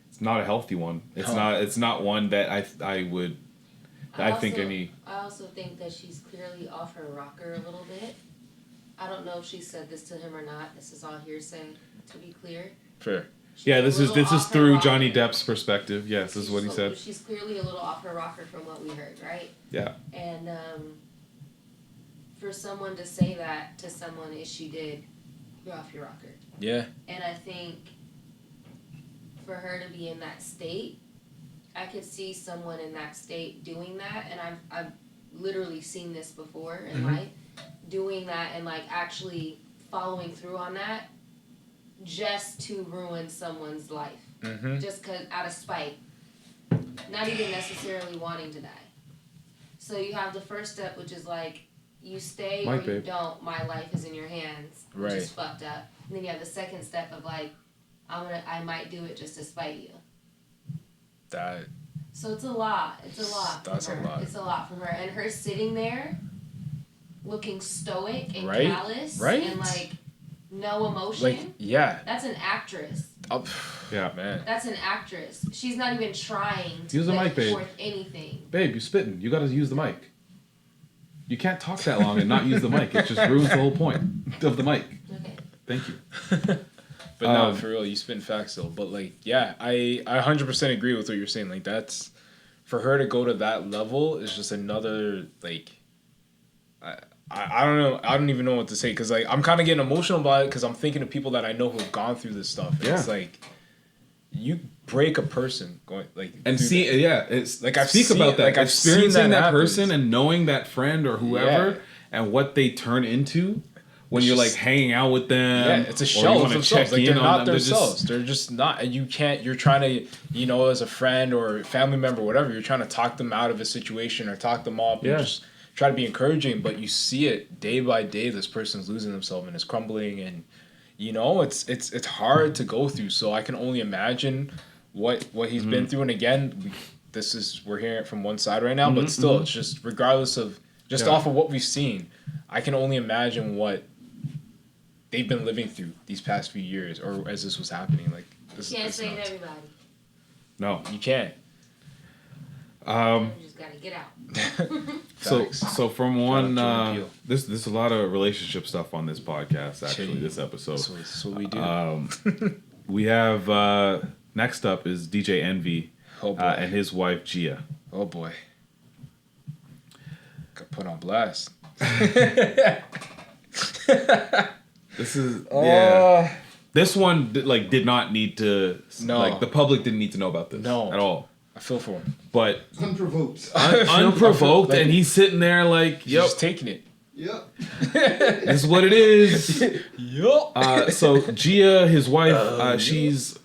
It's not a healthy one. It's not one that I also think that she's clearly off her rocker a little bit. I don't know if she said this to him or not. This is all hearsay, to be clear. Fair. This is through Johnny Depp's perspective. Yes, this is what he said. She's clearly a little off her rocker from what we heard, right? Yeah. And for someone to say that to someone as she did, you're off your rocker. Yeah. And I think for her to be in that state, I could see someone in that state doing that, and I've literally seen this before in life, doing that and like actually following through on that just to ruin someone's life. Just cause out of spite. Not even necessarily wanting to die. So you have the first step, which is like, you stay Mike, or you babe. don't. My life is in your hands, which is fucked up. And then you have the second step of like, I might do it just to spite you. So it's a lot. It's a lot. That's a lot. It's a lot from her, and her sitting there, looking stoic and callous, and like no emotion. Like that's an actress. Yeah, man. That's an actress. She's not even trying to use the mic, put babe. forth anything. Babe, you spitting. You gotta use the mic. You can't talk that long and not use the mic. It just ruins the whole point of the mic. Okay. Thank you. But no, for real, you spin facts though. But like, yeah, I 100% agree with what you're saying. Like, that's for her to go to that level is just another like. I don't know. I don't even know what to say because like I'm kind of getting emotional about it because I'm thinking of people that I know who've gone through this stuff. And it's like you break a person going like and see it's like I've speak seen, about that like I've experiencing that happen. person and knowing that friend or whoever and what they turn into when you're like hanging out with them. Yeah, it's a shell of themselves. Like they're not themselves. They're just not. And you can't. You're trying to, as a friend or family member, or whatever. You're trying to talk them out of a situation or talk them up. And just try to be encouraging, but you see it day by day. This person's losing themselves and is crumbling, and it's hard to go through. So I can only imagine what he's been through. And again, we're hearing it from one side right now, but still, it's just regardless of off of what we've seen, I can only imagine what they've been living through these past few years, or as this was happening. Like this, You can't save everybody. No, you can't. You just gotta get out. So from one, this is a lot of relationship stuff on this podcast. Actually, this episode. That's what we do. We have next up is DJ Envy and his wife Gia. Oh boy, got put on blast. This is This one did not need to. No, like the public didn't need to know about this. No, at all. I feel for him. But unprovoked. Unprovoked, and he's sitting there like, yep. Just taking it. Yep. This is what it is. Yup. So Gia, his wife, she's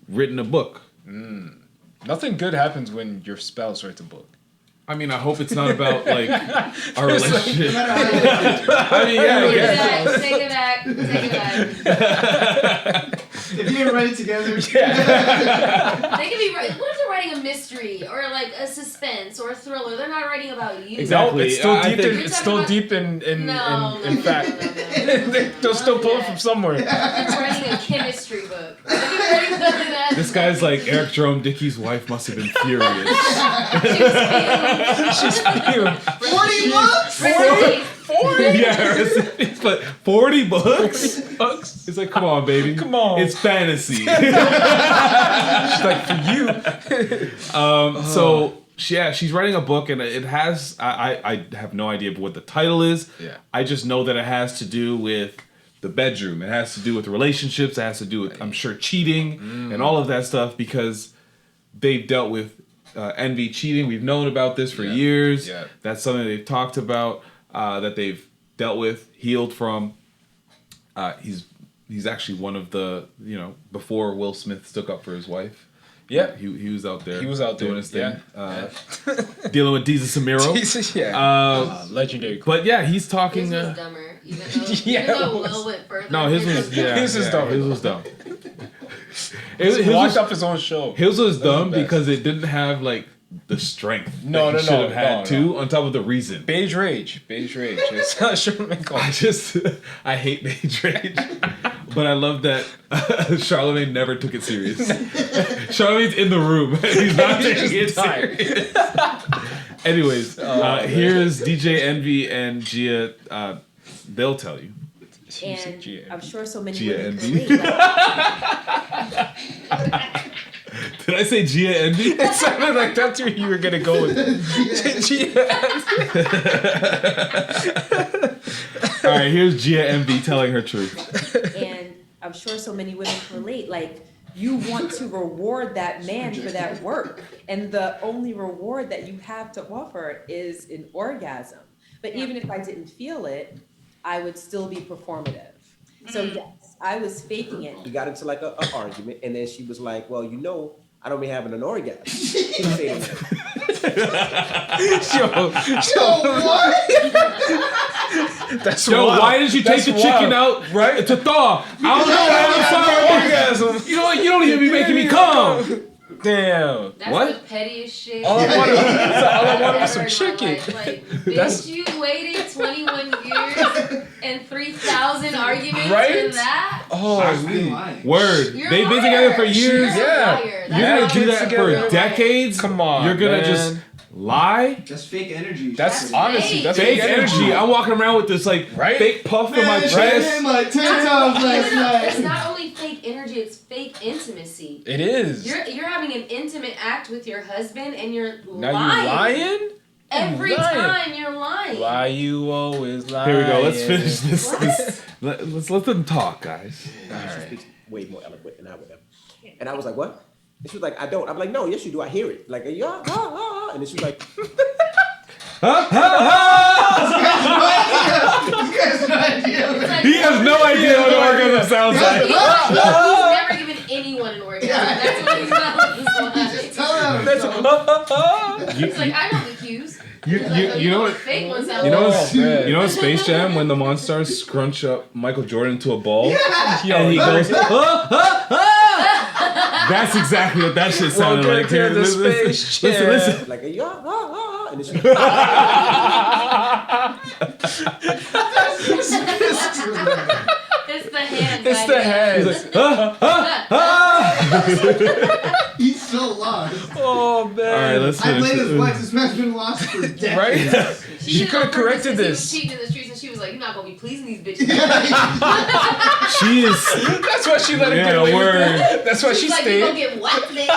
written a book. Nothing good happens when your spouse writes a book. I mean, I hope it's not about like our relationship. I mean, yeah. Take it back. Take it back. If you didn't write it together, They could be writing. What if they're writing a mystery or like a suspense or a thriller? They're not writing about you. Exactly. No, it's still deep. It's still deep in fact. They'll still pull it from somewhere. They're writing a chemistry book. Writing something that. This guy's like Eric Jerome Dickey's wife must have been furious. She's fumed. 40 bucks. 40? Yeah, but 40 bucks. It's like, come on, baby. Come on. It's fantasy. She's like, for you. So she's writing a book, and it has. I have no idea what the title is. Yeah. I just know that it has to do with the bedroom. It has to do with relationships. It has to do with, I'm sure, cheating and all of that stuff because they've dealt with envy, cheating. We've known about this for years. Yeah. That's something they've talked about. That they've dealt with, healed from. He's actually one of the, before Will Smith stuck up for his wife. Yeah. He was out there. He was out there doing his thing. Yeah. Dealing with Deezus and Mero. Legendary. But yeah, he's talking. His was dumber. Even though Will went further. No, his was dumb. His was dumb. He walked up his own show. His was dumb because it didn't have like the strength that he should have had on top of the reason. Beige rage. It's not Charlamagne called. I hate beige rage. But I love that Charlamagne never took it serious. Charlamagne's in the room. He's not taking it serious. Anyways, here's DJ Envy and Gia. They'll tell you. And I'm sure so many Gia women Envy. can relate. Did I say Gia Envy? It sounded like that's where you were gonna go with it. Gia All right, here's Gia Envy telling her truth. And I'm sure so many women can relate. Like, you want to reward that man for that work, and the only reward that you have to offer is an orgasm. But even if I didn't feel it, I would still be performative. So yes, I was faking it. We got into like an argument, and then she was like, "Well, I don't be having an orgasm." She said that. what? That's wild. Why did you take the chicken out to thaw? I don't know. Orgasm. You know what? You don't even be making me come. Damn. That's what? the pettiest shit. All I wanted was some chicken. Like, bitch, you waited 21 years and 3,000 arguments in that? Oh, word. They've been together for years. Yeah. You're gonna do that for decades? Come on, You're gonna just lie? That's fake energy. That's honestly, that's fake energy. I'm walking around with this fake puff in my chest. It's not only fake energy, it's fake intimacy. It is. You're having an intimate act with your husband and you're now lying. You lying? Every time you're lying. Why you always lying? Here we go. Let's finish this. Let's let them talk, guys. All right. She speaks way more eloquent than I would have. And I was like, what? And she was like, I don't. I'm like, no, yes you do. I hear it. Like, yeah, and then she was like, He has no idea what an orgasm sounds like. He's never given anyone an orgasm. That's what he sounds like. He's like, I know the cues. You know what? Fake ones sound You know like. you know Space Jam when the Monstars scrunch up Michael Jordan into a ball and he goes. That's exactly what that shit sounded like. Here, listen. like, yeah, and then she It's the hand. It's the hand. He's so lost. Oh man! All right, let's I finish. played this once. This man's been lost for decades. Right? She could have corrected He was this. cheating in the streets, and she was like, "You're not gonna be pleasing these bitches." She is. That's why she let it get away with it. That's why she She's like, stayed. "You gonna get whacked, baby."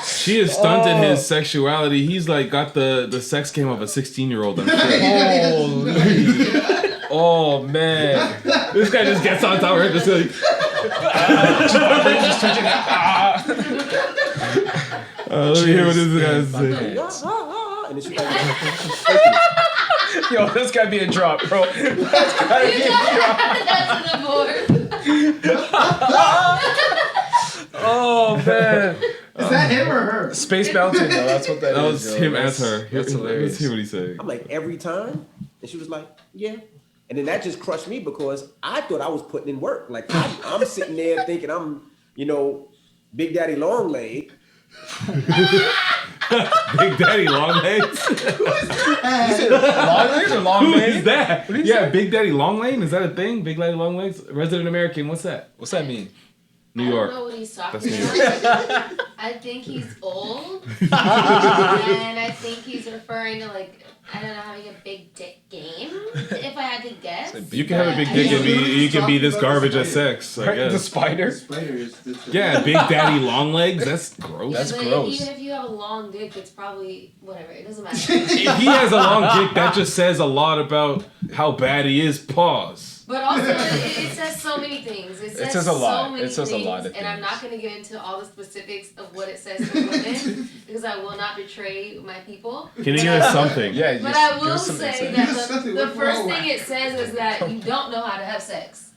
She has stunted his sexuality. He's like got the sex game of a 16-year-old. Oh man! This guy just gets on top of her, just like. Let me hear what this guy's saying. and then she was like, Yo, this gotta be a drop, bro. That's gotta be a drop. That's an abort. Oh man. Is that him or her? Space Mountain, though. That's what that is. That was yo. him as her. That's hilarious. Let's hear what he said. I'm like, every time? And she was like, yeah. And then that just crushed me because I thought I was putting in work. Like, I'm sitting there thinking I'm, Big Daddy Long Leg. Big Daddy Long Legs? Who is that? Is it Long Legs or Long Who Lane? is that? What is Yeah, that? Big Daddy Long Lane? Is that a thing? Big Daddy Long Legs? Resident American, what's that? What's that mean? New York. I don't know what he's talking That's New about. I think he's old. And I think he's referring to, I don't know, having a big dick game, if I had to guess. You can have a big dick and you can be this garbage at sex, I guess. The spider? Yeah, Big Daddy Long Legs? That's gross. That's But gross. even if you have a long dick, it's probably, whatever, it doesn't matter. If he has a long dick, that just says a lot about how bad he is. Pause. But also, it says so many things. It says a lot. So many It says a things, lot of and I'm things. not going to get into all the specifics of what it says to women because I will not betray my people. Can you give us something? Yeah, But just I give will us some say insight. that Give us something. the We're first all thing it says is that you don't know how to have sex.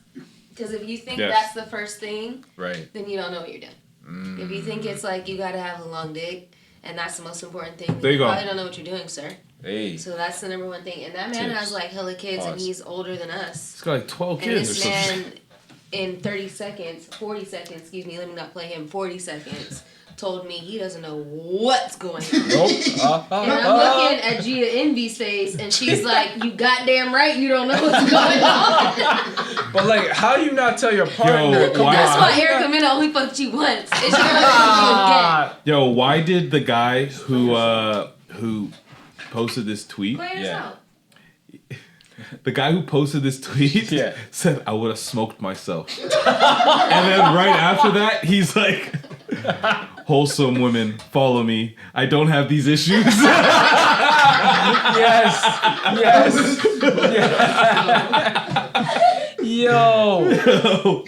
Because if you think Yes. that's the first thing, Right. then you don't know what you're doing. If you think it's like you got to have a long dick and that's the most important thing, then There you go. probably don't know what you're doing, sir. Hey. So that's the number one thing. And that man Tips. has hella kids and Pause. he's older than us. He's got like 12 And kids or this something. man, in 40 seconds, let me not play him, 40 seconds, told me he doesn't know what's going on. Nope. And I'm looking at Gina Envy's face, and she's like, you goddamn right you don't know what's going on. But how do you not tell your partner? Yo, why- That's why Erica Mena only fucked you once. And she never fucked you again. Yo, why did the guy who posted this tweet? Play us Yeah. out. The guy who posted this tweet Yeah. said, I would have smoked myself. And then right after that, he's like, wholesome women, follow me. I don't have these issues. Yes. Yo.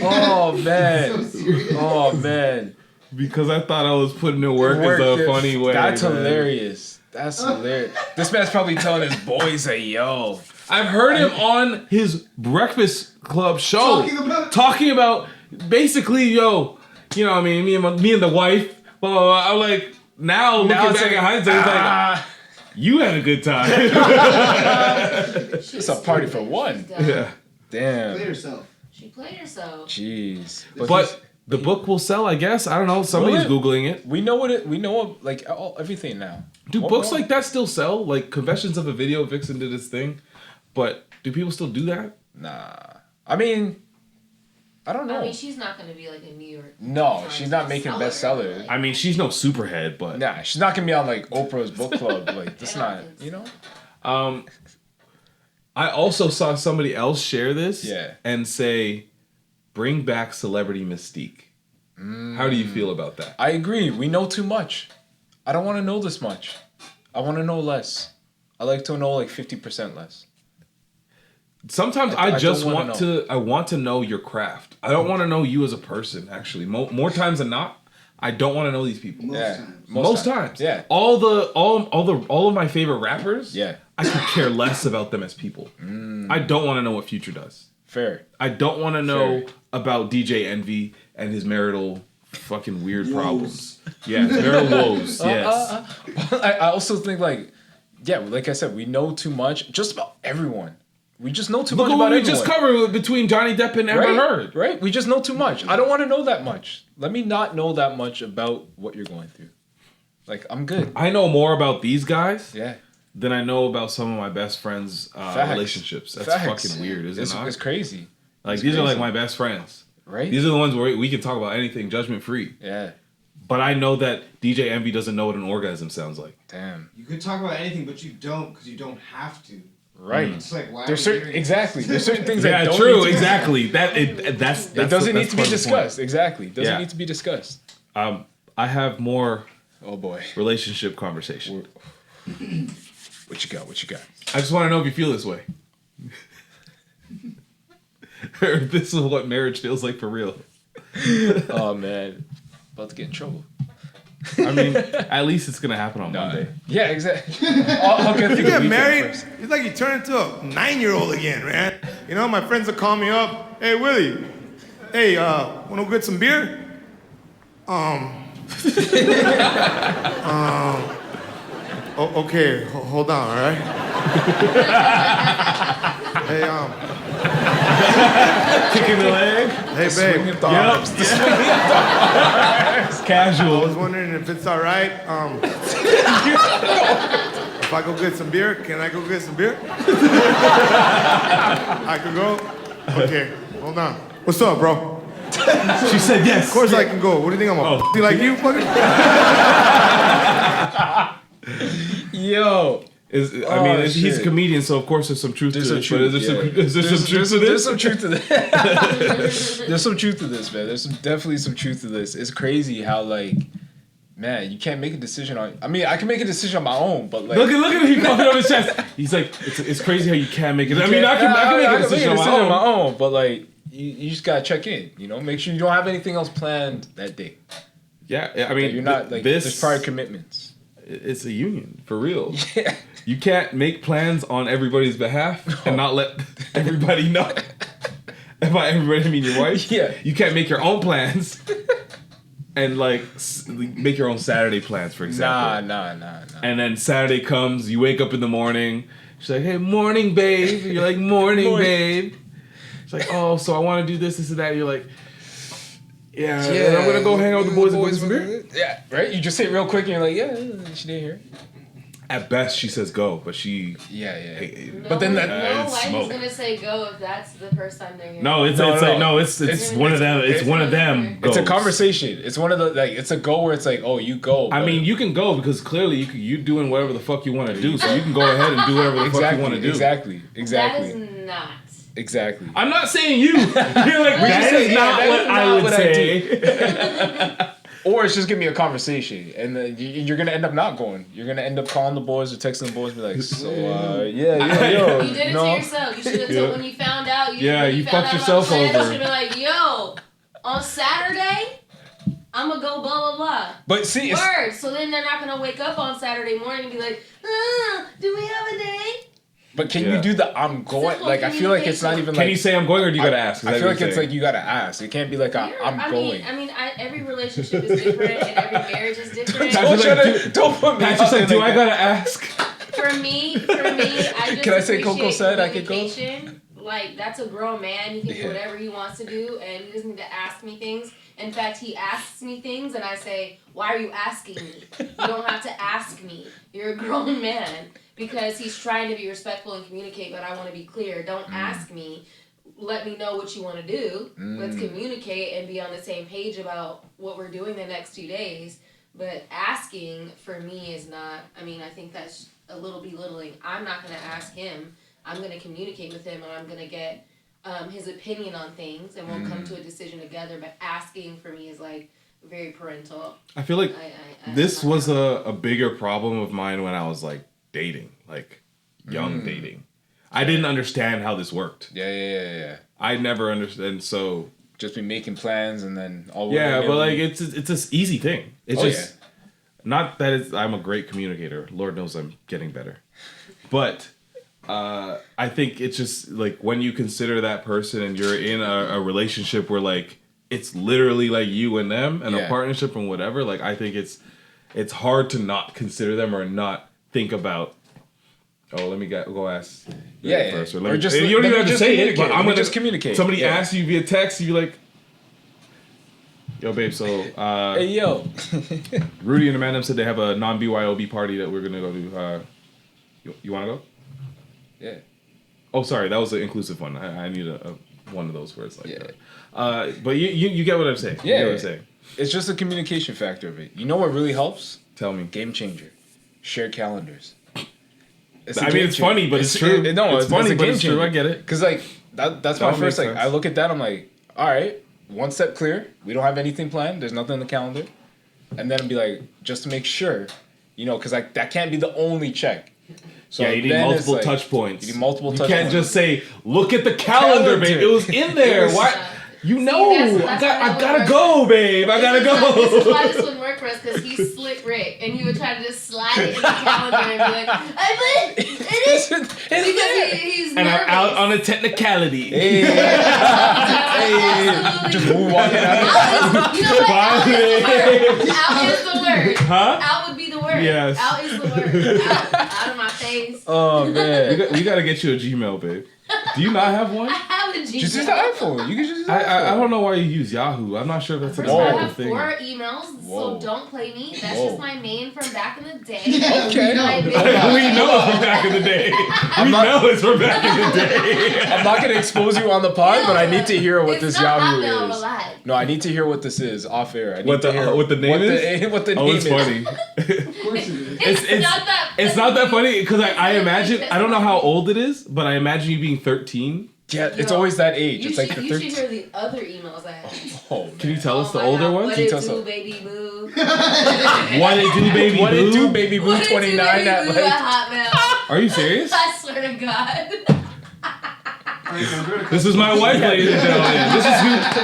Oh man. Oh man. Because I thought I was putting in work as a funny way. That's man. hilarious. That's hilarious. This man's probably telling his boys, "Hey, yo." I've heard him on his Breakfast Club show talking about basically, yo, you know what I mean, me and the wife, blah, blah, blah. I'm like, now looking back at hindsight, it's like, you had a good time. It's a party for one. Yeah. Damn. Play yourself. She played herself. Jeez. But the book will sell, I guess. I don't know. Somebody's Googling it. We know what it. We know like everything now. Do books like that still sell? Like Confessions of a Video Vixen did its thing, but do people still do that? Nah. I mean, I don't know. I mean, she's not going to be like a New York. No, she's not making bestsellers. I mean, she's no superhead, but nah, she's not gonna be on like Oprah's book club. Like that's not, you know. I also saw somebody else share this, Yeah. and say, "Bring back celebrity mystique." How do you feel about that? I agree. We know too much. I don't want to know this much. I want to know less. I like to know like 50% less. Sometimes I just want to. I want to know your craft. I don't want to know you as a person. Actually, more times than not, I don't want to know these people. Most times. Yeah. All of my favorite rappers. Yeah. I could care less about them as people. I don't want to know what Future does. Fair. I don't want to know about DJ Envy and his marital fucking weird problems. Yeah, marital woes. Yes. I also think like I said, we know too much just about everyone. We just know too much about everyone. We just covered between Johnny Depp and Amber Heard. Right? We just know too much. I don't want to know that much. Let me not know that much about what you're going through. Like, I'm good. I know more about these guys Yeah. than I know about some of my best friends' relationships. That's fucking weird, isn't it? It's crazy. Like, these are like my best friends. Right? These are the ones where we can talk about anything judgment free. Yeah. But I know that DJ Envy doesn't know what an orgasm sounds like. Damn. You could talk about anything, but you don't because you don't have to. Right. It's like why There's are we certain hearing exactly. There's certain things Yeah, that don't true, need to be exactly. That's it doesn't need to be part of the discussed. point. Exactly. It doesn't Yeah. need to be discussed. I have more Oh boy. relationship conversation. What you got? What you got? I just want to know if you feel this way. Or if this is what marriage feels like for real. Oh man. About to get in trouble. I mean, at least it's gonna happen on Monday. Yeah, exactly. I'll get through You the get weekend married, first. it's like you turn into a 9-year-old again, man. You know, my friends will call me up. Hey, Willie. Hey, wanna go get some beer? Okay, hold on, all right? Hey, Kicking the leg. Hey, babe. Yep. Casual. I was wondering if it's all right. If I go get some beer, can I go get some beer? I could go? Okay, hold on. What's up, bro? She said yes. Of course I can go. What do you think I'm a f***y like you, fucking? Yo. He's a comedian, so of course there's some truth to this. But is there some truth to this? There's some truth to this. There's some truth to this, man. There's definitely some truth to this. It's crazy how like, man, you can't make a decision on. I mean, I can make a decision on my own, but like, look at him, he puffing up his chest. He's like, it's crazy how you can't make it. I mean, I can make a decision on my own, but like, you just gotta check in. You know, make sure you don't have anything else planned that day. Yeah, I mean, you're not like this. There's prior commitments. It's a union for real. Yeah. You can't make plans on everybody's behalf and not let everybody know. And by everybody, I mean your wife. Yeah. You can't make your own plans and like make your own Saturday plans, for example. Nah. And then Saturday comes, you wake up in the morning. She's like, "Hey, morning, babe." And you're like, "Morning, babe." She's like, "Oh, so I want to do this, and that." And you're like, Yeah, and I'm gonna go hang out with the boys and go get some beer. Yeah, right. You just say it real quick, and you're like, "Yeah, she didn't hear." At best, she says go, but she. Yeah. No, But then no wife is gonna say go if that's the first time they're here. No, it's one of them. It's one of them. It's a conversation. It's one of the it's a go where it's like, oh, you go. I mean, you can go because clearly you doing whatever the fuck you want to do, so you can go ahead and do whatever the fuck you want to do. Exactly. That is not. Exactly. I'm not saying you. You're like, that is not what I would say. Or it's just gonna be a conversation, and then you're gonna end up not going. You're gonna end up calling the boys or texting the boys, and be like, "So, yo." You did it to yourself. You should have told when you found out. You fucked yourself over. You should have been like, "Yo, on Saturday, I'm gonna go blah blah blah." But see, word. So then they're not gonna wake up on Saturday morning and be like, "Do we have a date?" But can you do the I'm going? Simple Like I feel like it's not even like. Can you say I'm going or do you gotta ask? I feel like it's like you gotta ask. It can't be like I'm going. Every relationship is different and every marriage is different. Don't put me. Pat's just like, do I gotta ask? For me, I just Can I say Coco said I could go? communication. Like, that's a grown man. He can do whatever he wants to do, and he doesn't need to ask me things. In fact, he asks me things, and I say, why are you asking me? You don't have to ask me. You're a grown man. Because he's trying to be respectful and communicate, but I want to be clear. Don't ask me. Let me know what you want to do. Let's communicate and be on the same page about what we're doing the next 2 days. But asking, for me, is not... I think that's a little belittling. I'm not going to ask him. I'm going to communicate with him, and I'm going to get his opinion on things, and we'll come to a decision together. But asking, for me, is, like, very parental. I feel like this was a bigger problem of mine when I was, like, dating, like, young dating. I didn't understand how this worked. Yeah. I never understood, so... Just be making plans, and then... Yeah, but, like, it's this easy thing. It's not that I'm a great communicator. Lord knows I'm getting better. But... I think it's just like when you consider that person and you're in a relationship where like it's literally like you and them and a partnership and whatever, like I think it's hard to not consider them or not think about, let me go ask first. Or just, you don't even have to say it, but I'm going to just communicate. Somebody asks you via text, you be like, yo, babe, so... hey, yo. Rudy and Amanda said they have a non-BYOB party that we're going to go to. You want to go? Yeah. Oh, sorry, that was an inclusive one. I need a one of those where it's like that. But you get what I'm saying. Yeah. You get what I'm saying. It's just a communication factor of it. You know what really helps? Tell me. Game changer. Shared calendars. It's funny, but it's true. It's funny, but it's true. I get it. Because like that's my first like. I look at that. I'm like, all right, one step clear. We don't have anything planned. There's nothing on the calendar. And then I'd be like, just to make sure, because like that can't be the only check. So you need multiple touch points. You need multiple touch points. You can't just say, look at the calendar, babe. It was in there. Why? I gotta go, babe. I gotta go. This is why this wouldn't work for us, because he's Slick Rick, and he would try to just slide it in the calendar and be like, it is. Because he's and nervous. I'm out on a technicality. Hey. Just move on. You know what? Out is the word. Huh? Out would be the word. Yes. Out is the word. Out of my face. Oh, man. We gotta get you a Gmail, babe. Do you not have one? I have a Gmail. Just use the iPhone. You can just use the iPhone. I don't know why you use Yahoo. I'm not sure if that's an I Apple have thing. 4 emails, so don't play me. That's just my main from back in the day. Okay. We know from back in the day. know it's from back in the day. I'm not going to expose you on the pod, but I need to hear what this Yahoo is. Alive. No, I need to hear what this is off air. I need what to hear what the name is? What the name is. Oh, it's funny. Of course it is. It's not that funny because I imagine, I don't know how old it is, but I imagine you being 13. Yeah, it's always that age. It's like the 13. You should hear the other emails I have. Oh, can you tell us the older ones? What it do, baby boo? What it do, baby boo? What it do, baby boo? 29 at like. Hotmail. Are you serious? I swear to God. This is my wife, ladies and gentlemen.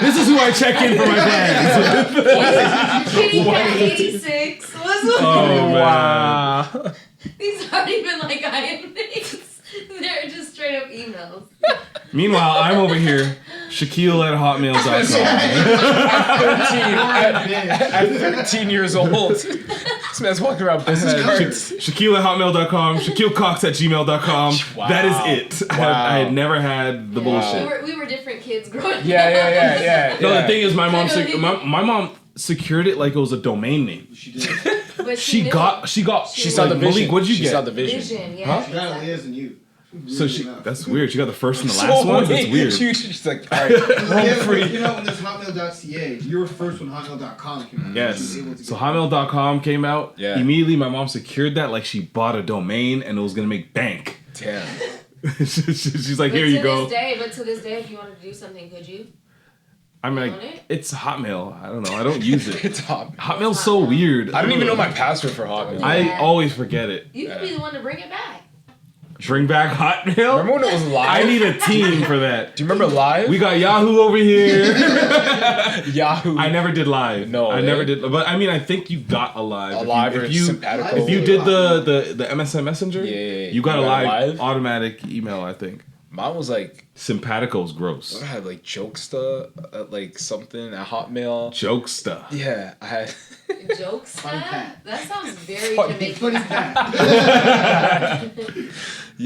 This is who I check in for my plans. Kitty Cat 86. Oh wow. These aren't even like IMs. They're just straight up emails. Meanwhile, I'm over here, Shaquille@hotmail.com. At 13 years old. This man's walking around business cards. Shaquille@hotmail.com, ShaquilleCox@gmail.com. Wow. That is it. Wow. I had never had the bullshit. We were different kids growing up. Yeah. No, the thing is, my mom secured it like it was a domain name. She did. But She saw the vision. Malik, what did you she get? saw the vision. Yeah. She got Liz and you. So that's weird. She got the first and the last one. That's weird. She's like, all right, roam free. You know, when there's hotmail.ca, you were first when hotmail.com came out. Yes. So hotmail.com came out. Yeah. Immediately, my mom secured that like she bought a domain and it was gonna make bank. Damn. She's like, here you go. But to this day, if you wanted to do something, could you? I mean, it's Hotmail. I don't know. I don't use it. It's Hotmail. Hotmail's so weird. I don't even know my password for Hotmail. I always forget it. You could be the one to bring it back. Bring back Hotmail. Remember when it was live? I need a team for that. Do you remember live? We got Yahoo over here. Yahoo. I never did live. No, I never did. But I mean, I think you got a live. If you did the MSN Messenger, yeah, you got a live automatic email. I think. Mine was like Simpatico's gross. I had like Jokesta, like something at Hotmail. Jokesta. Yeah, I had Jokesta. That sounds very Funny Jamaican.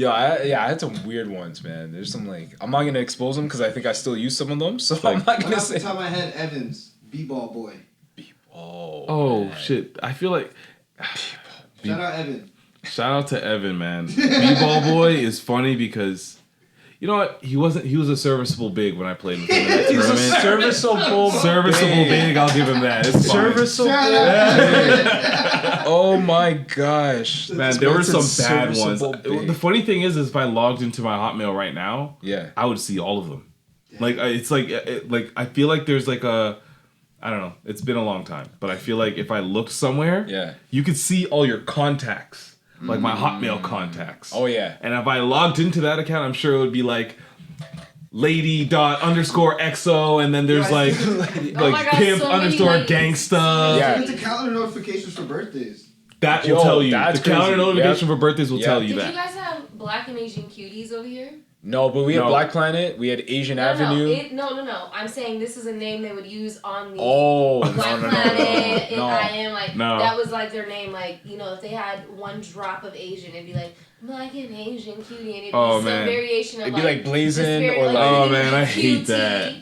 I had some weird ones, man. There's some like I'm not gonna expose them because I think I still use some of them. So I'm not gonna Off say. the top of my head, Evans, B-ball boy. Oh shit! I feel like. Shout out Evan. Shout out to Evan, man. B-ball boy is funny because. You know what? He was a serviceable big when I played with him in that tournament. He's a serviceable big. I'll give him that. It's serviceable big. Oh my gosh, man! There were some bad ones. The funny thing is if I logged into my Hotmail right now, I would see all of them. Like it's like I feel like there's like a. I don't know. It's been a long time, but I feel like if I looked somewhere, you could see all your contacts. Like my Hotmail contacts. Oh yeah. And if I logged into that account, I'm sure it would be like lady._XO and then there's like pimp_gangsta. Yeah. It's the calendar notifications for birthdays. That will tell you. The calendar notification for birthdays will tell you Did that. you guys have Black and Asian cuties over here? No, but we had Black Planet. We had Asian Avenue. No. I'm saying this is a name they would use on the Black no, Planet and IM. Like No. that was like their name. Like if they had one drop of Asian, it'd be like Black and Asian cutie, and it'd be some variation of it'd be like Blazing or like. Oh man, I hate that.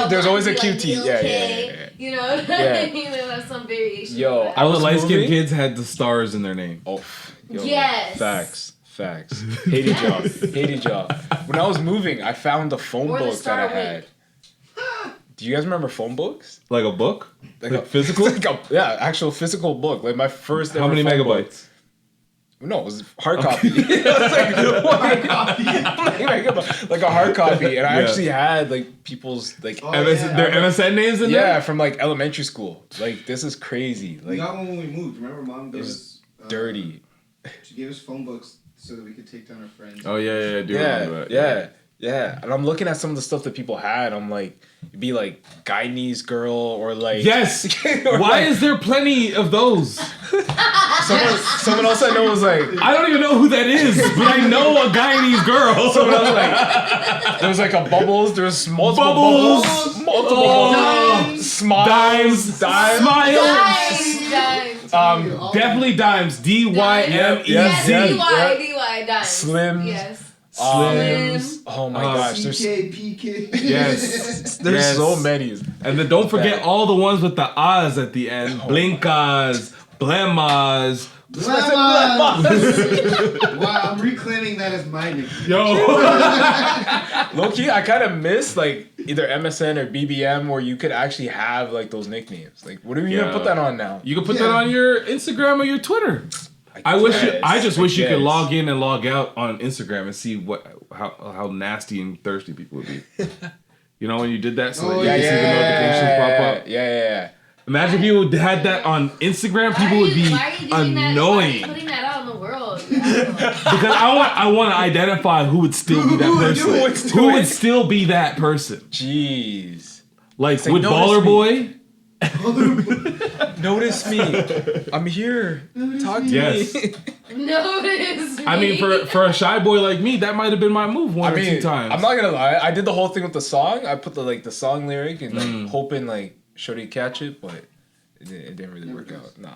There's always a QT. Like, yeah. You know what I mean? There's some variation. Yo, all the light skinned kids had the stars in their name. Oh, yes. Facts. Hated y'all. When I was moving, I found the phone books that I had. Do you guys remember phone books? Like a book? Like a physical? Actual physical book. Like my first. How many megabytes? Book. No, it was hard copy. It was like hard copy. Like a hard copy, and I actually had like people's like their MSN names in there. Yeah, from like elementary school. Like this is crazy. Like we got one when we moved. Remember, Mom gave us dirty. She gave us phone books so that we could take down our friends. Oh yeah, I do remember that. Yeah. And I'm looking at some of the stuff that people had. I'm like, it'd be like Guyanese girl or like yes. Why is there plenty of those? Someone else I know was like, I don't even know who that is, but I know a Guyanese girl. Someone else like, there was like a Bubbles. There was multiple bubbles. Smiles. Dimes. Definitely Dimes. DYMEZ. Yes, DY Dimes. Slims. Yes. Slims. Oh my gosh. There's PK. Yes. There's so many. And then don't forget all the ones with the Oz at the end. Blinkas, Blemas. Wow, I'm reclaiming that as my nickname. Yo. Low key, I kind of miss like either MSN or BBM where you could actually have like those nicknames. Like, what are you gonna put that on now? You can put that on your Instagram or your Twitter. I just wish you could log in and log out on Instagram and see how nasty and thirsty people would be. You know when you did that, so you can see the notifications pop up. Yeah. Imagine if you had that on Instagram, people would be annoying. Why are you putting that out in the world? Because I want to identify who would still be that person. Who would still be that person? Jeez. Like with Baller Boy. Notice me. I'm here. Talk to me. Notice me. I mean, for a shy boy like me, that might have been my move one or two times. I'm not gonna lie. I did the whole thing with the song. I put the song lyric and like hoping like Shorty catch it, but it didn't really work out. Nah.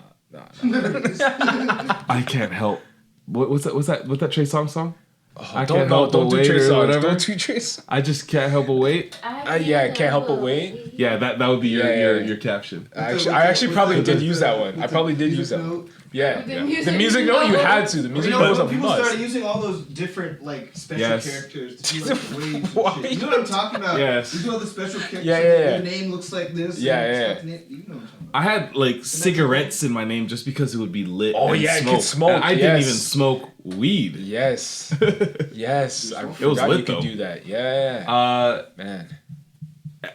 I can't help. What's that Trey Songz song? Oh, don't do Trey Songz. Don't do Trey Songz. I just can't help but wait. I can't help but wait. Yeah, that would be your caption. I actually probably did use that one. I probably did use that one. Yeah. The music note you had to. The music note was a people must. started using all those different like special characters to like waves and shit. You know what I'm talking about? Yes. You do all the special characters. Yeah. Your name looks like this. Yeah. You know what I'm talking about. I had like cigarettes in my name just because it would be lit. Oh and yeah, smoke. it could smoke. And I didn't even smoke weed. Yes. I It was forgot lit you could though. do that. Yeah. Man.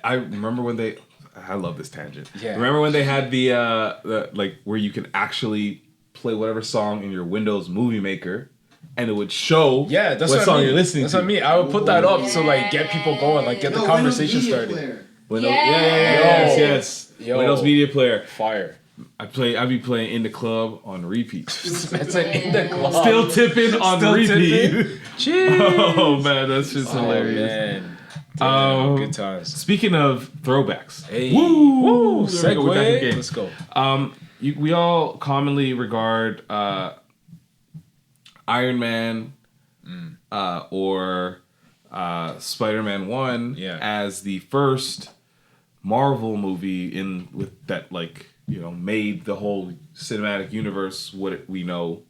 I remember when they. I love this tangent. Yeah. Remember when they had the like where you can actually play whatever song in your Windows Movie Maker, and it would show that's what what song I mean. you're listening That's to. what I mean. I would put that up to like get people going, like get the conversation started. Yes. Yo. Windows Media Player. Fire. I be playing In the Club on repeat. That's an In the Club. Still tipping on repeat. Jeez. Oh man, that's just hilarious. Man. Damn, good times. Speaking of throwbacks. Hey. Woo! Segue. We're back in the game. Let's go. We all commonly regard Iron Man or Spider-Man 1 as the first Marvel movie with that made the whole cinematic universe what we know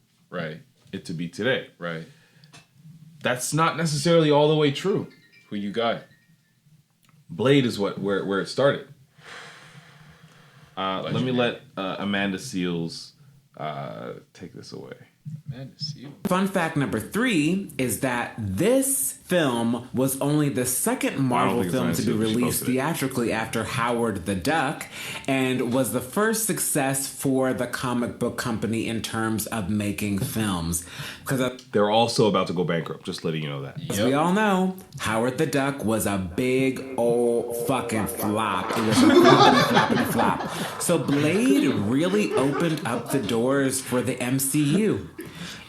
it to be today. Right. That's not necessarily all the way true. Who you got? Blade is where it started. Let me let Amanda Seals take this away. Fun fact number 3 is that this film was only the second Marvel film to be released theatrically after Howard the Duck, and was the first success for the comic book company in terms of making films. Because they're also about to go bankrupt, just letting you know that. As we all know, Howard the Duck was a big old fucking flop. It was a floppity flop. So Blade really opened up the doors for the MCU.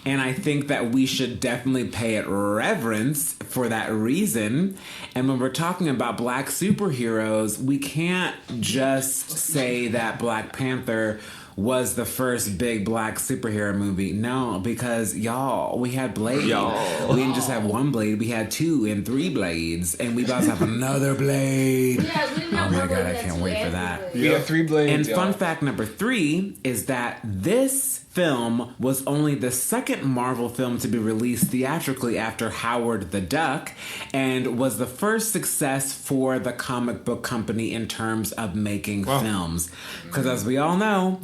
And I think that we should definitely pay it reverence for that reason. And when we're talking about black superheroes, we can't just say that Black Panther was the first big black superhero movie. No, because y'all, we had Blade. Y'all. We didn't just have one Blade, we had 2 and 3 Blades. And we about to have another Blade. Oh my god, I can't wait for that. We had 3 Blades. And fun fact number 3 is that this film was only the second Marvel film to be released theatrically after Howard the Duck, and was the first success for the comic book company in terms of making films. Because as we all know,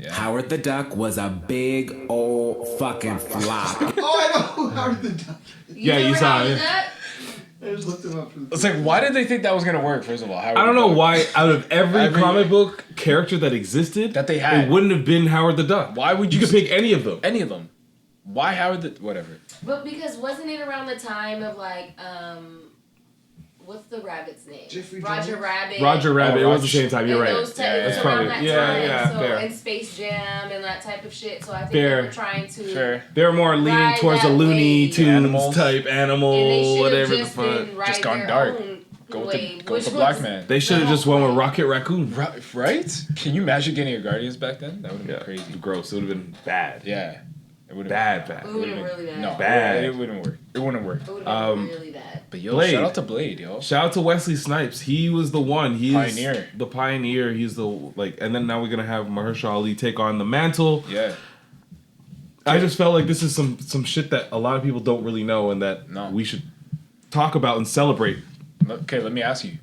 Howard the Duck was a big old fucking flop. Oh, I know Howard the Duck. You saw it. I just looked him up. It's like, why did they think that was gonna work? First of all, I don't know why. Out of every comic book character that existed, that they had, it wouldn't have been Howard the Duck. Why would you could pick any of them? Any of them. Why Howard the whatever? But because wasn't it around the time of what's the rabbit's name? Roger Rabbit. Roger Rabbit. It was the same time. You're right. That's probably that time. Fair. And Space Jam and that type of shit. So I think Fair. they were trying to. They're more leaning towards a Looney Tunes type animal, whatever the fuck. Just gone dark. Go with the black man. They should have just went with Rocket Raccoon. Right? Can you imagine getting a Guardians back then? That would have been crazy. Gross. It would have been bad. Yeah. It would have been really bad. No, bad. It wouldn't work. It wouldn't work. It would have been really bad. But yo, Blade. shout out to Blade, yo. Shout out to Wesley Snipes. He was the one. He's Pioneer. the pioneer. He's the and then now we're gonna have Mahershala Ali take on the mantle. Yeah. I just felt like this is some shit that a lot of people don't really know and that we should talk about and celebrate. Okay, let me ask you.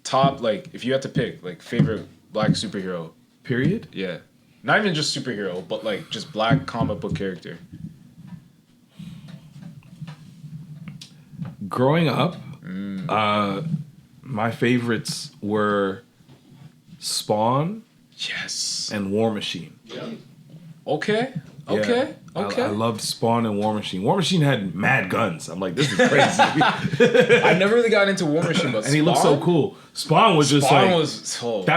Top, if you had to pick, favorite black superhero. Period? Yeah. Not even just superhero, but, just black comic book character. Growing up, my favorites were Spawn. Yes. And War Machine. Yeah. Okay. I loved Spawn and War Machine. War Machine had mad guns. I'm like, this is crazy. I never really got into War Machine, but and he looked so cool. Spawn was just that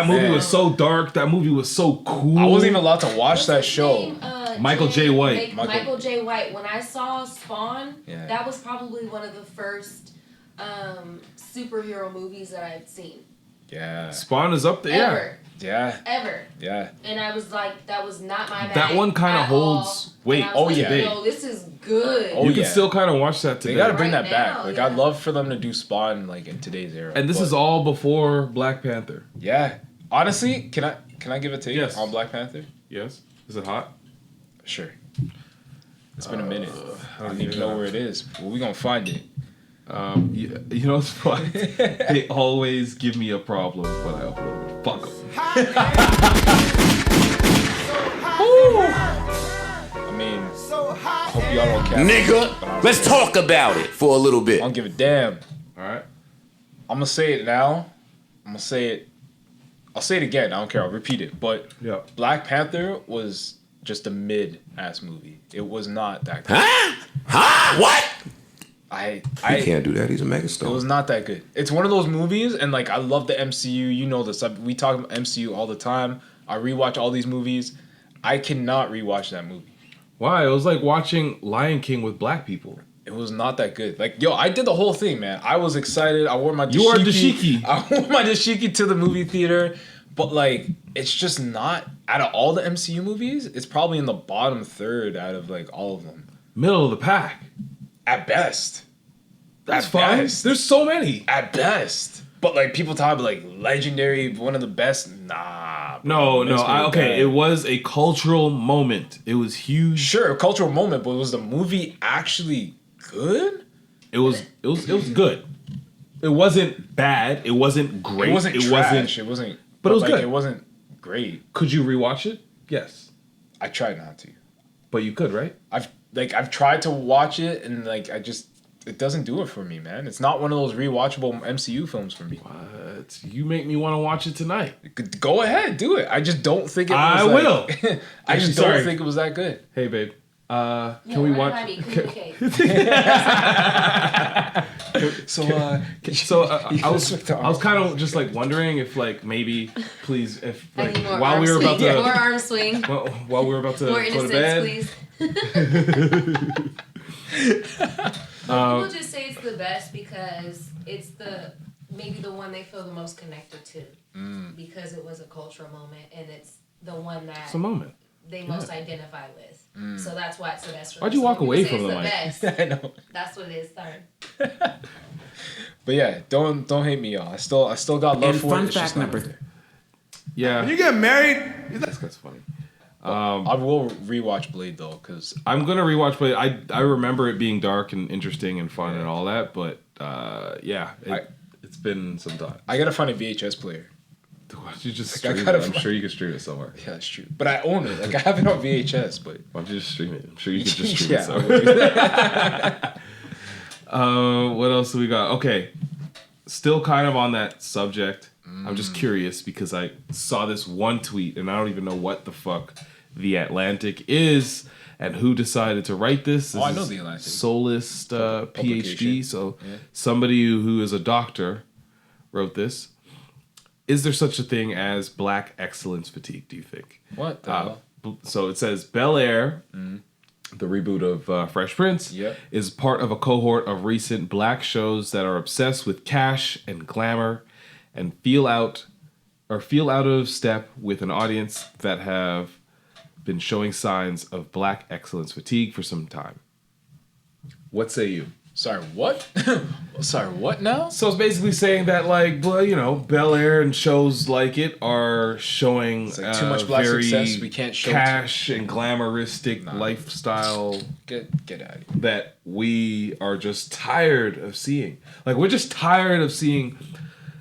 movie was so dark. That movie was so cool. I wasn't even allowed to watch that show. Michael J. White. Michael J. White. When I saw Spawn, that was probably one of the first superhero movies that I'd seen. Yeah. Spawn is up there. Ever. Yeah. And I was like, that was not my bag. That one kind of holds weight. No, this is good. You can still kind of watch that today. They gotta bring that back. I'd love for them to do Spawn in today's era. And this is all before Black Panther. Yeah. Honestly, can I give a take on Black Panther? Yes. Is it hot? Sure. It's been a minute. I don't even know where it is. Well, we gonna find it. You know what's funny? They always give me a problem when I upload it. Fuck them. I mean, I hope y'all don't care. Nigga, let's talk about it for a little bit. I don't give a damn. Alright. I'm gonna say it now. I'm gonna say it. I'll say it again. I don't care. I'll repeat it. But Black Panther was just a mid-ass movie. It was not that good. What? I He can't do that. He's a megastar. It was not that good. It's one of those movies, and like I love the MCU. You know this. We talk about MCU all the time. I rewatch all these movies. I cannot rewatch that movie. Why? It was like watching Lion King with black people. It was not that good. Like, yo, I did the whole thing, man. I was excited. I wore my dashiki. You wore dashiki. I wore my dashiki to the movie theater. But, like, it's just not... Out of all the MCU movies, it's probably in the bottom third out of, like, all of them. Middle of the pack. At best. That's fine. Best. There's so many. At best. But, like, people talk about, like, legendary, one of the best. Nah. No. Okay, it was a cultural moment. It was huge. Sure, a cultural moment, but was the movie actually good? It was good. It wasn't bad. It wasn't great. It wasn't trash. It wasn't... But it was good. It wasn't great. Could you rewatch it? Yes. I tried not to. But you could, right? I've tried to watch it, and like it doesn't do it for me, man. It's not one of those rewatchable MCU films for me. What? You make me want to watch it tonight. Go ahead, do it. I just don't think it was I will. I just don't think it was that good. Hey, babe. Can we watch? So I was kind of just like wondering if like maybe please if like while we were about to more arm swing while we were about to more go to bed. Please. People just say it's the best because it's maybe the one they feel the most connected to because it was a cultural moment and it's the one that it's a moment they most identify with. So that's why it's the best. Why'd you walk away from the mic? I know. That's what it is. Sorry. But yeah, don't hate me, y'all. I still got love for it. Fun fact number. Yeah. When you get married, that's funny. I will rewatch Blade though, because I'm gonna rewatch Blade. I remember it being dark and interesting and fun and all that, but it's been some time. I gotta find a VHS player. Why don't you just stream it? I'm sure you can stream it somewhere. Yeah, that's true. But I own it. Like I have it on VHS, but why don't you just stream it? I'm sure you can just stream it somewhere. What else do we got? Okay, still kind of on that subject. I'm just curious because I saw this one tweet and I don't even know what the fuck The Atlantic is and who decided to write this. I know The Atlantic. Solist PhD. So somebody who is a doctor wrote this. Is there such a thing as black excellence fatigue, do you think? What the hell? So it says Bel Air, the reboot of Fresh Prince, is part of a cohort of recent black shows that are obsessed with cash and glamour and feel out of step with an audience that have been showing signs of black excellence fatigue for some time. What say you? Sorry, what? Sorry, what now? So it's basically saying that, like, Bel Air and shows like it are showing like too much black very success. We can't show cash and glamouristic lifestyle. Get out of here. That we are just tired of seeing. Like, we're just tired of seeing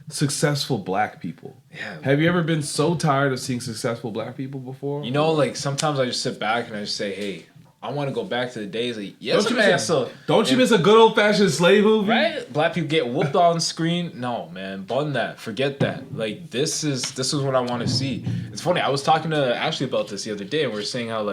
successful black people. Yeah. Have you ever been so tired of seeing successful black people before? You know, like sometimes I just sit back and I just say, hey, I want to go back to the days of don't you miss a good old fashioned slave movie? Right? Black people get whooped on screen. No, man, bun that. Forget that. Like this is what I want to see. It's funny. I was talking to Ashley about this the other day, and we were saying how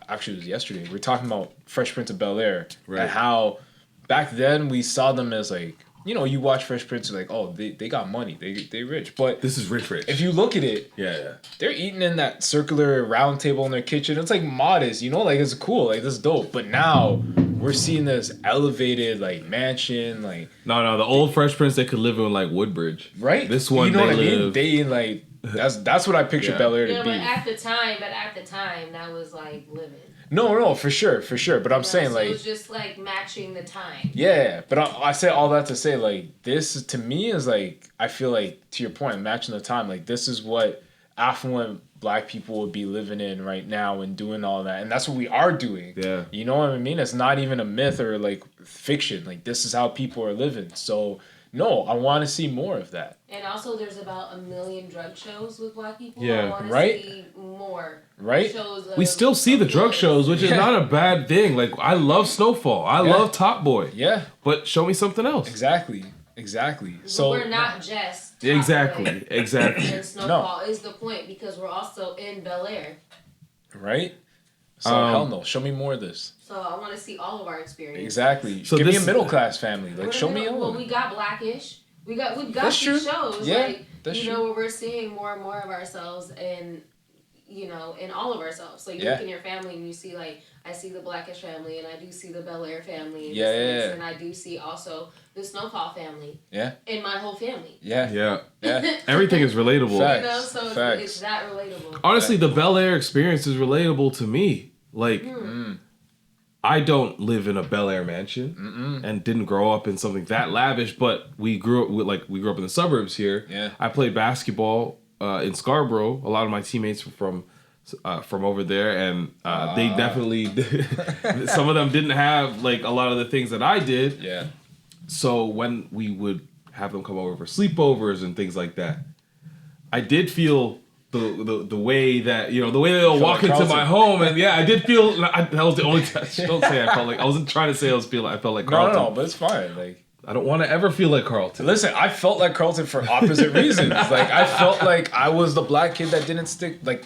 actually it was yesterday. We were talking about Fresh Prince of Bel Air and how back then we saw them as like, you watch Fresh Prince, you're like, oh, they got money, they rich. But this is rich. If you look at it, they're eating in that circular round table in their kitchen. It's like modest, like it's cool, like this is dope. But now we're seeing this elevated like mansion, like no, the old Fresh Prince they could live in like Woodbridge, right? This one, what I mean? They like that's what I picture Bel Air to be. But at the time, that was like living. No, for sure. But I'm saying so like it was just like matching the time. Yeah, but I say all that to say like this to me is like I feel like to your point matching the time, like this is what affluent black people would be living in right now and doing all that, and that's what we are doing. Yeah, you know what I mean? It's not even a myth or like fiction. Like this is how people are living. So no, I want to see more of that. And also, there's about 1 million drug shows with black people. Yeah, I want to see more. Right? We still see the drug shows, which is not a bad thing. Like, I love Snowfall. I love Top Boy. Yeah. But show me something else. Exactly. So we're not just Exactly. And Snowfall is the point because we're also in Bel Air. Right? So hell no. Show me more of this. So I want to see all of our experiences. Exactly. So give me a middle class family. Like show me all. Well, we got Blackish. We've got that's these true. shows. Yeah, like that's you know true. where we're seeing more and more of ourselves and in all of ourselves. So you look in your family and you see like I see the Blackish family and I do see the Bel Air family and I do see also the Snowfall family. Yeah. And my whole family. Yeah. Everything is relatable. Facts. So it's that relatable. Honestly, the Bel Air experience is relatable to me. Like, I don't live in a Bel Air mansion and didn't grow up in something that lavish, but we grew up in the suburbs here. Yeah. I played basketball in Scarborough. A lot of my teammates were from over there, and they definitely some of them didn't have like a lot of the things that I did. Yeah. So when we would have them come over for sleepovers and things like that, I did feel the way that the way they'll walk into my home, and I did feel that was the only time. Don't say I felt like I wasn't trying to say I felt like Carlton. No, but it's fine. Like I don't want to ever feel like Carlton. Listen, I felt like Carlton for opposite reasons. Like I felt like I was the black kid that didn't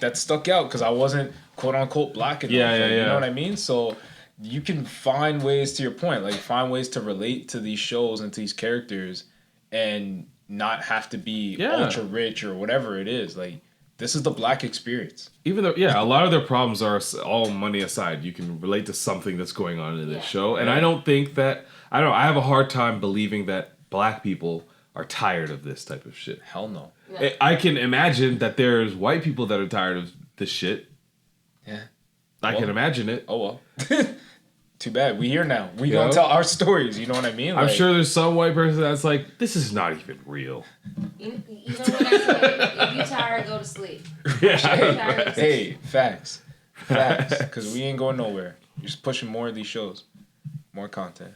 that stuck out because I wasn't quote unquote black enough. Yeah. You know what I mean? So you can find ways, to your point, like find ways to relate to these shows and to these characters, and not have to be ultra rich or whatever it is. Like this is the black experience. Even though, a lot of their problems are all money aside. You can relate to something that's going on in this show, and I don't think that. I don't know. I have a hard time believing that black people are tired of this type of shit. Hell no. Yeah. I can imagine that there's white people that are tired of this shit. Yeah. I can imagine it. Oh well. Too bad. We here now. We gonna tell our stories. You know what I mean? I'm sure there's some white person that's like, this is not even real. You know what I say? If you tired, go to sleep. Hey, facts. Because we ain't going nowhere. You're just pushing more of these shows. More content.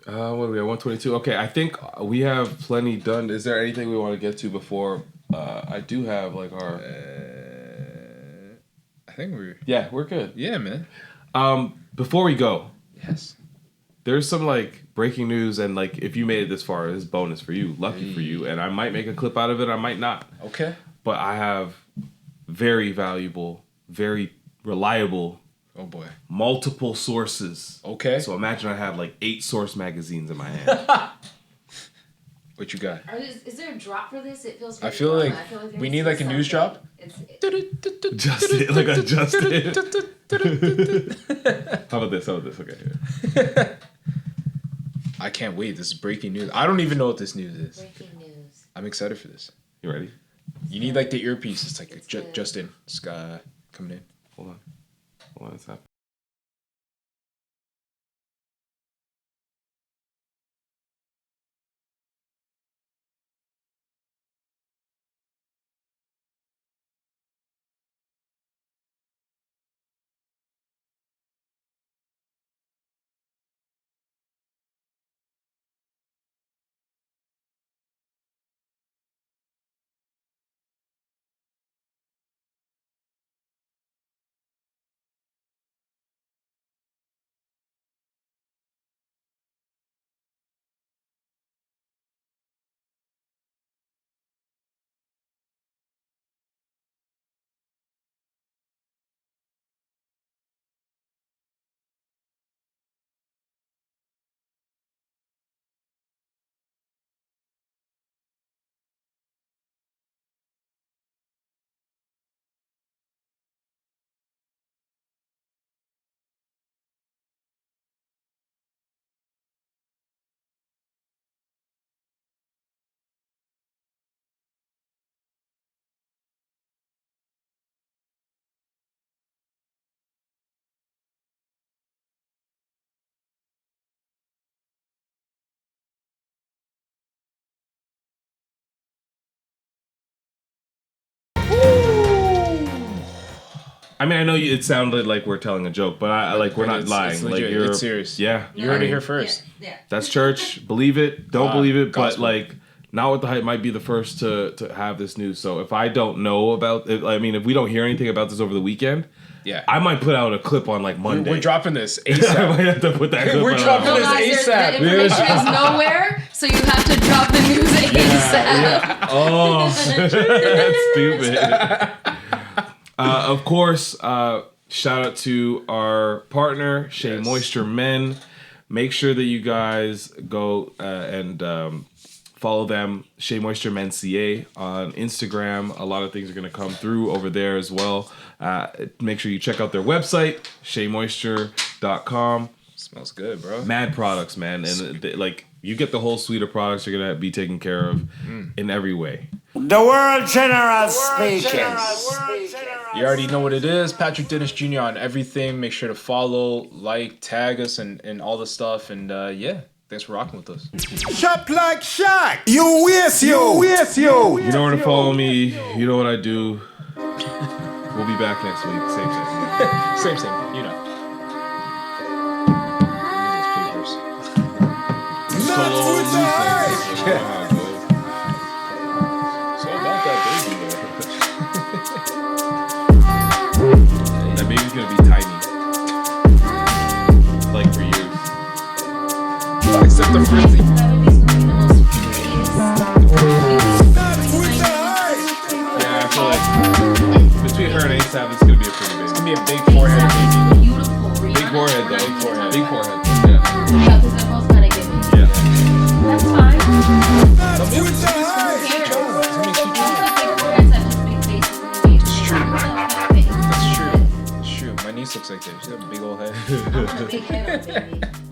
What do we have? 122. Okay, I think we have plenty done. Is there anything we want to get to before? I do have like our. I think we're. Yeah, we're good. Yeah, man. Before we go. Yes. There's some like breaking news, and like if you made it this far, it's bonus for you, lucky for you, and I might make a clip out of it. I might not. Okay. But I have very valuable, very reliable. Oh boy. Multiple sources. Okay. So imagine I have like 8 Source magazines in my hand. What you got? Is there a drop for this? It feels. I feel like we need like a news drop. Just it, like adjust it. How about this? Okay. I can't wait. This is breaking news. I don't even know what this news is. Breaking news. I'm excited for this. You ready? You need like the earpiece. It's like Justin. It's coming in. Hold on, it's happening. I mean, I know it sounded like we're telling a joke, but we're not lying. It's legit. Like It's serious. Yeah, you heard it here first. Yeah. That's church. Believe it. Don't believe it. Gospel. But like, Not With the Hype might be the first to have this news. So if I don't know about it, I mean, if we don't hear anything about this over the weekend, I might put out a clip on like Monday. We're dropping this ASAP. I might have to put that clip We're on. dropping this ASAP. The information is nowhere, so you have to drop the news ASAP. Oh, that's stupid. Of course, shout out to our partner, Shea Moisture Men. Make sure that you guys go and follow them, Shea Moisture Men CA on Instagram. A lot of things are going to come through over there as well. Make sure you check out their website, sheamoisture.com. Smells good, bro. Mad products, man. And you get the whole suite of products you're going to be taken care of in every way. The world general speaking. You already know what it is. Patrick Dennis Jr. on everything. Make sure to follow, like, tag us, and all the stuff. And thanks for rocking with us. Shop like Shaq. You waste you. You know where to follow me. You know what I do. We'll be back next week. Same. Same. You know. Not with the hype. So about that baby, that baby's gonna be tiny. Like for years. Except the frizzy. Yeah, I feel like between her and ASAP, it's gonna be a pretty baby. It's gonna be a big forehead baby. Big forehead though. Big forehead. Yeah, because they're both kind of giving. Yeah. That's fine. Not with the hype. That's true. My niece looks like that. She's got a big old head. I want a big head on baby.